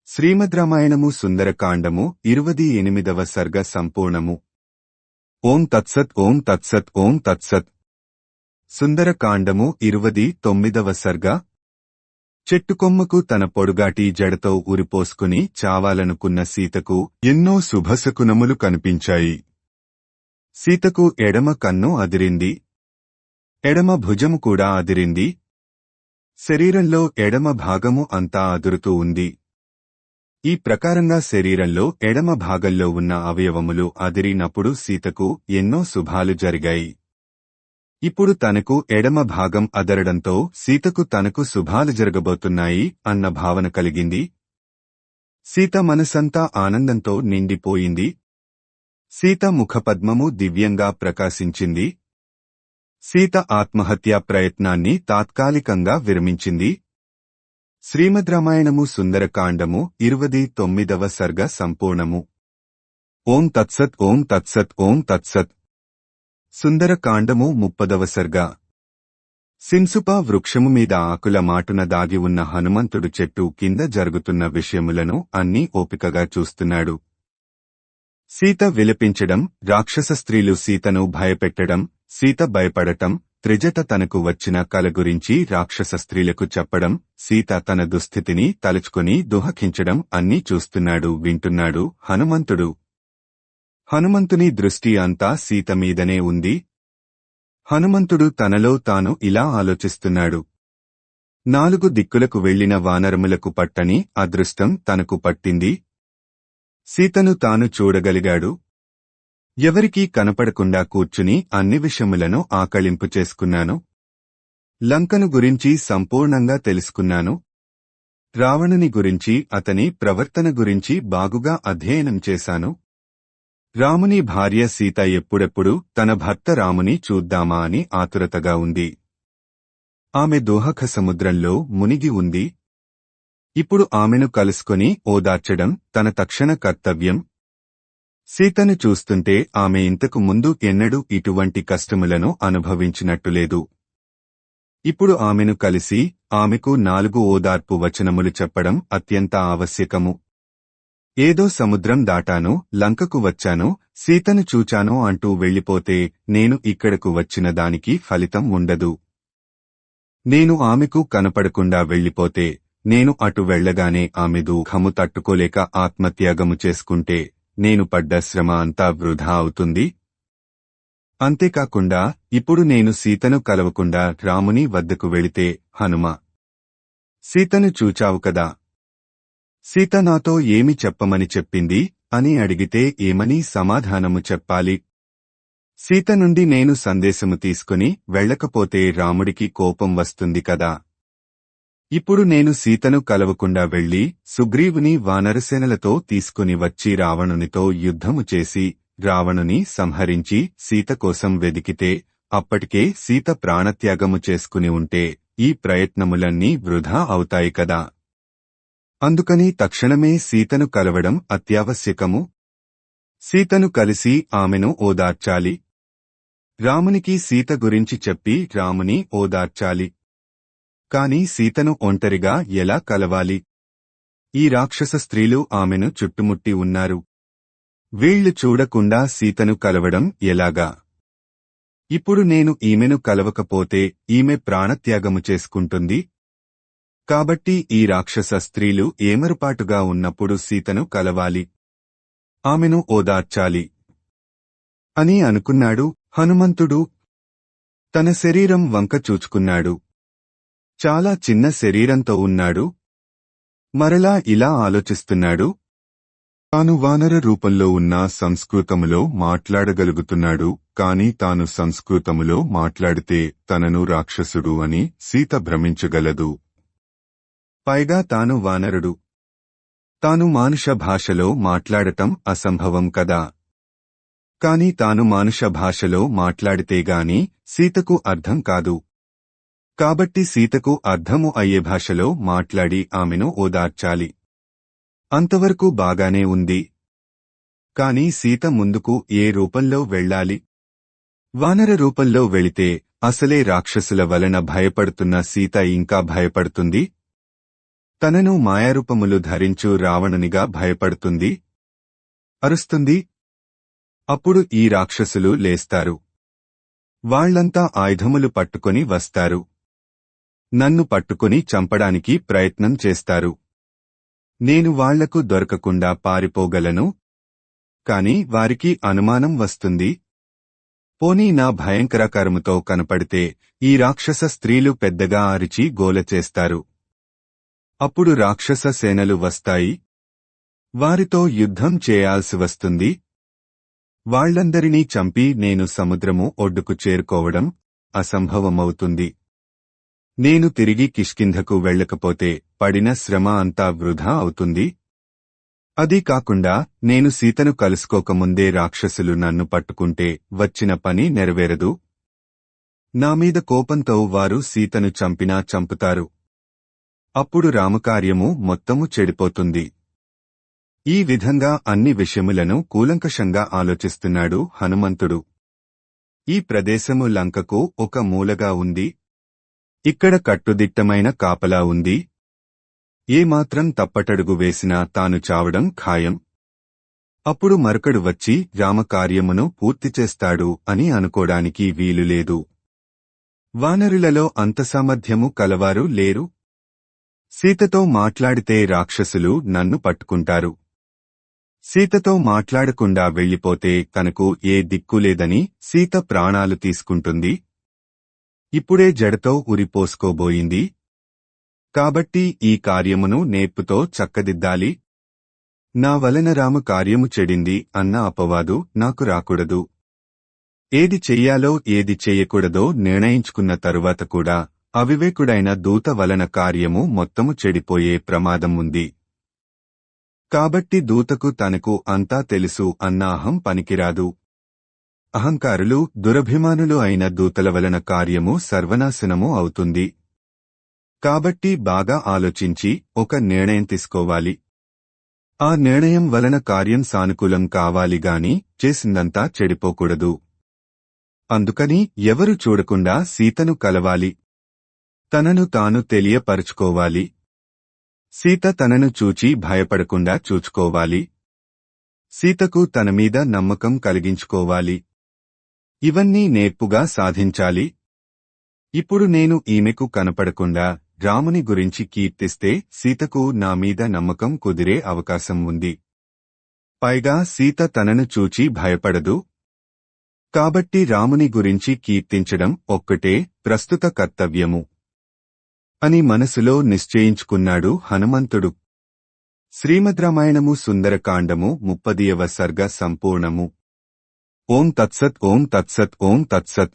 శ్రీమద్ రామాయణము సుందరకాండము 28వ సర్గ సంపూర్ణము. ఓం తత్సత్. ఓం తత్సత్. ఓం తత్సత్. సుందరకాండము 29వ సర్గ. చెట్టుకొమ్మకు తన పొడుగాటి జడతో ఉరిపోసుకుని చావాలనుకున్న సీతకు ఎన్నో శుభశకునములు కనిపించాయి. సీతకు ఎడమ కన్ను అదిరింది. ఎడమ భుజము కూడా అదిరింది. శరీరంలో ఎడమ భాగము అంతా అదురుతూ ఉంది. ఈ ప్రకారంగా శరీరంలో ఎడమ భాగంలో ఉన్న అవయవములు అదిరినప్పుడు సీతకు ఎన్నో శుభాలు జరిగాయి. ఇప్పుడు తనకు ఎడమ భాగం అదరడంతో సీతకు తనకు శుభాలు జరగబోతున్నాయి అన్న భావన కలిగింది. సీత మనసంతా ఆనందంతో నిండిపోయింది. సీత ముఖపద్మము దివ్యంగా ప్రకాశించింది. సీత ఆత్మహత్యా ప్రయత్నాన్ని తాత్కాలికంగా విరమించింది. శ్రీమద్ రామాయణము సుందరకాండము 29వ సర్గ సంపూర్ణము. ఓం తత్సత్. ఓం తత్సత్. ఓం తత్సత్. సుందరకాండము 30వ సర్గ. సింసుప వృక్షము మీద ఆకుల మాటున దాగి ఉన్న హనుమంతుడు చెట్టు కింద జరుగుతున్న విషయములను అన్నీ ఓపికగా చూస్తున్నాడు. సీత విలపించడం, రాక్షస స్త్రీలు సీతను భయపెట్టడం, సీత భయపడటం, త్రిజట తనకు వచ్చిన కల గురించి రాక్షస స్త్రీలకు చెప్పడం, సీత తన దుస్థితిని తలుచుకుని దుఃఖించడం అన్నీ చూస్తున్నాడు, వింటున్నాడు హనుమంతుడు. హనుమంతుని దృష్టి అంతా సీత మీదనే ఉంది. హనుమంతుడు తనలో తాను ఇలా ఆలోచిస్తున్నాడు. 4 దిక్కులకు వెళ్లిన వానరములకు పట్టని అదృష్టం తనకు పట్టింది. సీతను తాను చూడగలిగాడు. ఎవరికీ కనపడకుండా కూర్చుని అన్ని విషయములను ఆకళింపు చేసుకున్నాను. లంకను గురించి సంపూర్ణంగా తెలుసుకున్నాను. రావణుని గురించి, అతని ప్రవర్తన గురించి బాగుగా అధ్యయనం చేశాను. రాముని భార్య సీత ఎప్పుడెప్పుడు తన భర్త రాముని చూద్దామా అని ఆతురతగా ఉంది. ఆమె దోహక సముద్రంలో మునిగి ఉంది. ఇప్పుడు ఆమెను కలుసుకొని ఓదార్చడం తన తక్షణ కర్తవ్యం. సీతను చూస్తుంటే ఆమె ఇంతకు ముందు ఎన్నడూ ఇటువంటి కష్టములను అనుభవించినట్టులేదు. ఇప్పుడు ఆమెను కలిసి ఆమెకు 4 ఓదార్పు వచనములు చెప్పడం అత్యంత ఆవశ్యకము. ఏదో సముద్రం దాటాను, లంకకు వచ్చాను, సీతను చూచాను అంటూ వెళ్ళిపోతే నేను ఇక్కడకు వచ్చిన దానికి ఫలితం ఉండదు. నేను ఆమెకు కనపడకుండా వెళ్ళిపోతే, నేను అటు వెళ్లగానే ఆమె దుఃఖము తట్టుకోలేక ఆత్మత్యాగము చేసుకుంటే నేను పడ్డ శ్రమ అంతా వృధా అవుతుంది. అంతేకాకుండా ఇప్పుడు నేను సీతను కలవకుండా రాముని వద్దకు వెళితే, హనుమా, సీతను చూచావు కదా, సీత నాతో ఏమి చెప్పమని చెప్పింది అని అడిగితే ఏమని సమాధానము చెప్పాలి? సీత నుండి నేను సందేశము తీసుకుని వెళ్ళకపోతే రాముడికి కోపం వస్తుంది కదా. ఇప్పుడు నేను సీతను కలవకుండా వెళ్లి సుగ్రీవుని వానరసేనలతో తీసుకుని వచ్చి రావణునితో యుద్ధము చేసి రావణుని సంహరించి సీత కోసం వెదికితే అప్పటికే సీత ప్రాణత్యాగము చేసుకుని ఉంటే ఈ ప్రయత్నములన్నీ వృధా అవుతాయి కదా. అందుకని తక్షణమే సీతను కలవడం అత్యావశ్యకము. సీతను కలిసి ఆమెను ఓదార్చాలి. రామునికి సీత గురించి చెప్పి రాముని ఓదార్చాలి. కాని సీతను ఒంటరిగా ఎలా కలవాలి? ఈ రాక్షస స్త్రీలు ఆమెను చుట్టుముట్టి ఉన్నారు. వీళ్లు చూడకుండా సీతను కలవడం ఎలాగా? ఇప్పుడు నేను ఈమెను కలవకపోతే ఈమె ప్రాణత్యాగము చేసుకుంటుంది. కాబట్టి ఈ రాక్షస స్త్రీలు ఏమరుపాటుగా ఉన్నప్పుడు సీతను కలవాలి, ఆమెను ఓదార్చాలి అని అనుకున్నాడు హనుమంతుడు. తన శరీరం వంక చూచుకున్నాడు. చాలా చిన్న శరీరంతో ఉన్నాడు. మరలా ఇలా ఆలోచిస్తున్నాడు. తాను వానర రూపంలో ఉన్న సంస్కృతములో మాట్లాడగలుగుతున్నాడు, కాని తాను సంస్కృతములో మాట్లాడితే తనను రాక్షసుడు అని సీత భ్రమించగలదు. పైగా తాను వానరుడు. తాను మానుష భాషలో మాట్లాడటం అసంభవం కదా. కాని తాను మానుష భాషలో మాట్లాడితేగాని సీతకు అర్థం కాదు. కాబట్టి సీతకు అర్థము అయ్యే భాషలో మాట్లాడి ఆమెను ఓదార్చాలి. అంతవరకు బాగానే ఉంది. కాని సీత ముందుకు ఏ రూపంలో వెళ్ళాలి? వానర రూపంలో వెళితే అసలే రాక్షసుల వలన భయపడుతున్న సీత ఇంకా భయపడుతుంది. తనను మాయారూపములు ధరించు రావణునిగా భయపడుతుంది, అరుస్తుంది. అప్పుడు ఈ రాక్షసులు లేస్తారు. వాళ్లంతా ఆయుధములు పట్టుకొని వస్తారు. నన్ను పట్టుకొని చంపడానికి ప్రయత్నం చేస్తారు. నేను వాళ్లకు దొరకకుండా పారిపోగలను. కాని వారికి అనుమానం వస్తుంది. పోనీ నా భయంకరకరముతో కనపడితే ఈ రాక్షస స్త్రీలు పెద్దగా అరిచి గోల చేస్తారు. అప్పుడు రాక్షస సేనలు వస్తాయి. వారితో యుద్ధం చేయాల్సి వస్తుంది. వాళ్లందరినీ చంపి నేను సముద్రము ఒడ్డుకు చేరుకోవడం అసంభవమవుతుంది. నేను తిరిగి కిష్కింధకు వెళ్ళకపోతే పడిన శ్రమ అంతా వృధా అవుతుంది. అదీ కాకుండా నేను సీతను కలుసుకోకముందే రాక్షసులు నన్ను పట్టుకుంటే వచ్చిన పని నెరవేరదు. నామీద కోపంతో వారు సీతను చంపినా చంపుతారు. అప్పుడు రామకార్యము మొత్తము చెడిపోతుంది. ఈ విధంగా అన్ని విషయములను కూలంకషంగా ఆలోచిస్తున్నాడు హనుమంతుడు. ఈ ప్రదేశము లంకకు ఒక మూలగా ఉంది. ఇక్కడ కట్టుదిట్టమైన కాపలా ఉంది. ఏమాత్రం తప్పటడుగు వేసినా తాను చావడం ఖాయం. అప్పుడు మరొకడు వచ్చి రామకార్యమును పూర్తిచేస్తాడు అని అనుకోడానికి వీలులేదు. వానరులలో అంత సామర్థ్యము కలవారు లేరు. సీతతో మాట్లాడితే రాక్షసులు నన్ను పట్టుకుంటారు. సీతతో మాట్లాడకుండా వెళ్ళిపోతే తనకు ఏ దిక్కులేదని సీత ప్రాణాలు తీసుకుంటుంది. ఇప్పుడే జడతో ఉరిపోసుకోబోయింది. కాబట్టి ఈ కార్యమును నేర్పుతో చక్కదిద్దాలి. నా వలన రామ కార్యము చెడింది అన్న అపవాదు నాకు రాకూడదు. ఏది చెయ్యాలో ఏది చెయ్యకూడదో నిర్ణయించుకున్న తరువాత కూడా అవివేకుడైన దూత వలన కార్యము మొత్తము చెడిపోయే ప్రమాదం ఉంది. కాబట్టి దూతకు తనకు అంతా తెలుసు అన్న అహం పనికిరాదు. అహంకారులు, దురభిమానులు అయిన దూతల వలన కార్యము సర్వనాశనము అవుతుంది. కాబట్టి బాగా ఆలోచించి ఒక నిర్ణయం తీసుకోవాలి. ఆ నిర్ణయం వలన కార్యం సానుకూలం కావాలిగాని చేసిందంతా చెడిపోకూడదు. అందుకని ఎవరు చూడకుండా సీతను కలవాలి. తనను తాను తెలియపరుచుకోవాలి. సీత తనను చూచి భయపడకుండా చూచుకోవాలి. సీతకు తనమీద నమ్మకం కలిగించుకోవాలి. ఇవన్నీ నేర్పుగా సాధించాలి. ఇప్పుడు నేను ఈమెకు కనపడకుండా రాముని గురించి కీర్తిస్తే సీతకు నా మీద నమ్మకం కుదిరే అవకాశం ఉంది. పైగా సీత తనను చూచి భయపడదు. కాబట్టి రాముని గురించి కీర్తించడం ఒక్కటే ప్రస్తుత కర్తవ్యము అని మనసులో నిశ్చయించుకున్నాడు హనుమంతుడు. శ్రీమద్ రామాయణము సుందరకాండము 30వ సర్గ సంపూర్ణము. ఓం తత్సత్ ఓం తత్సత్ ఓం తత్సత్.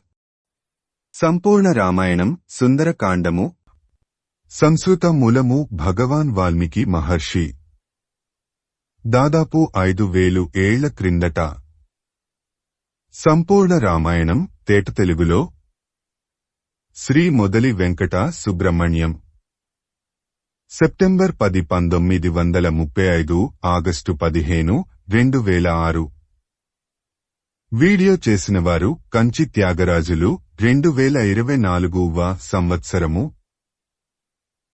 సంపూర్ణ రామాయణం సుందరకాండము. సంస్కృత మూలము భగవాన్ వాల్మీకి మహర్షి. దాదాపు 5000 ఏళ్ల క్రిందట. సంపూర్ణ రామాయణం తేట తెలుగులో Sri Modali Venkata Subrahmanyam. September 10, 1935, August 15, 2006. Video చేసినవారు కంచి త్యాగరాజులు. 2024వ సంవత్సరము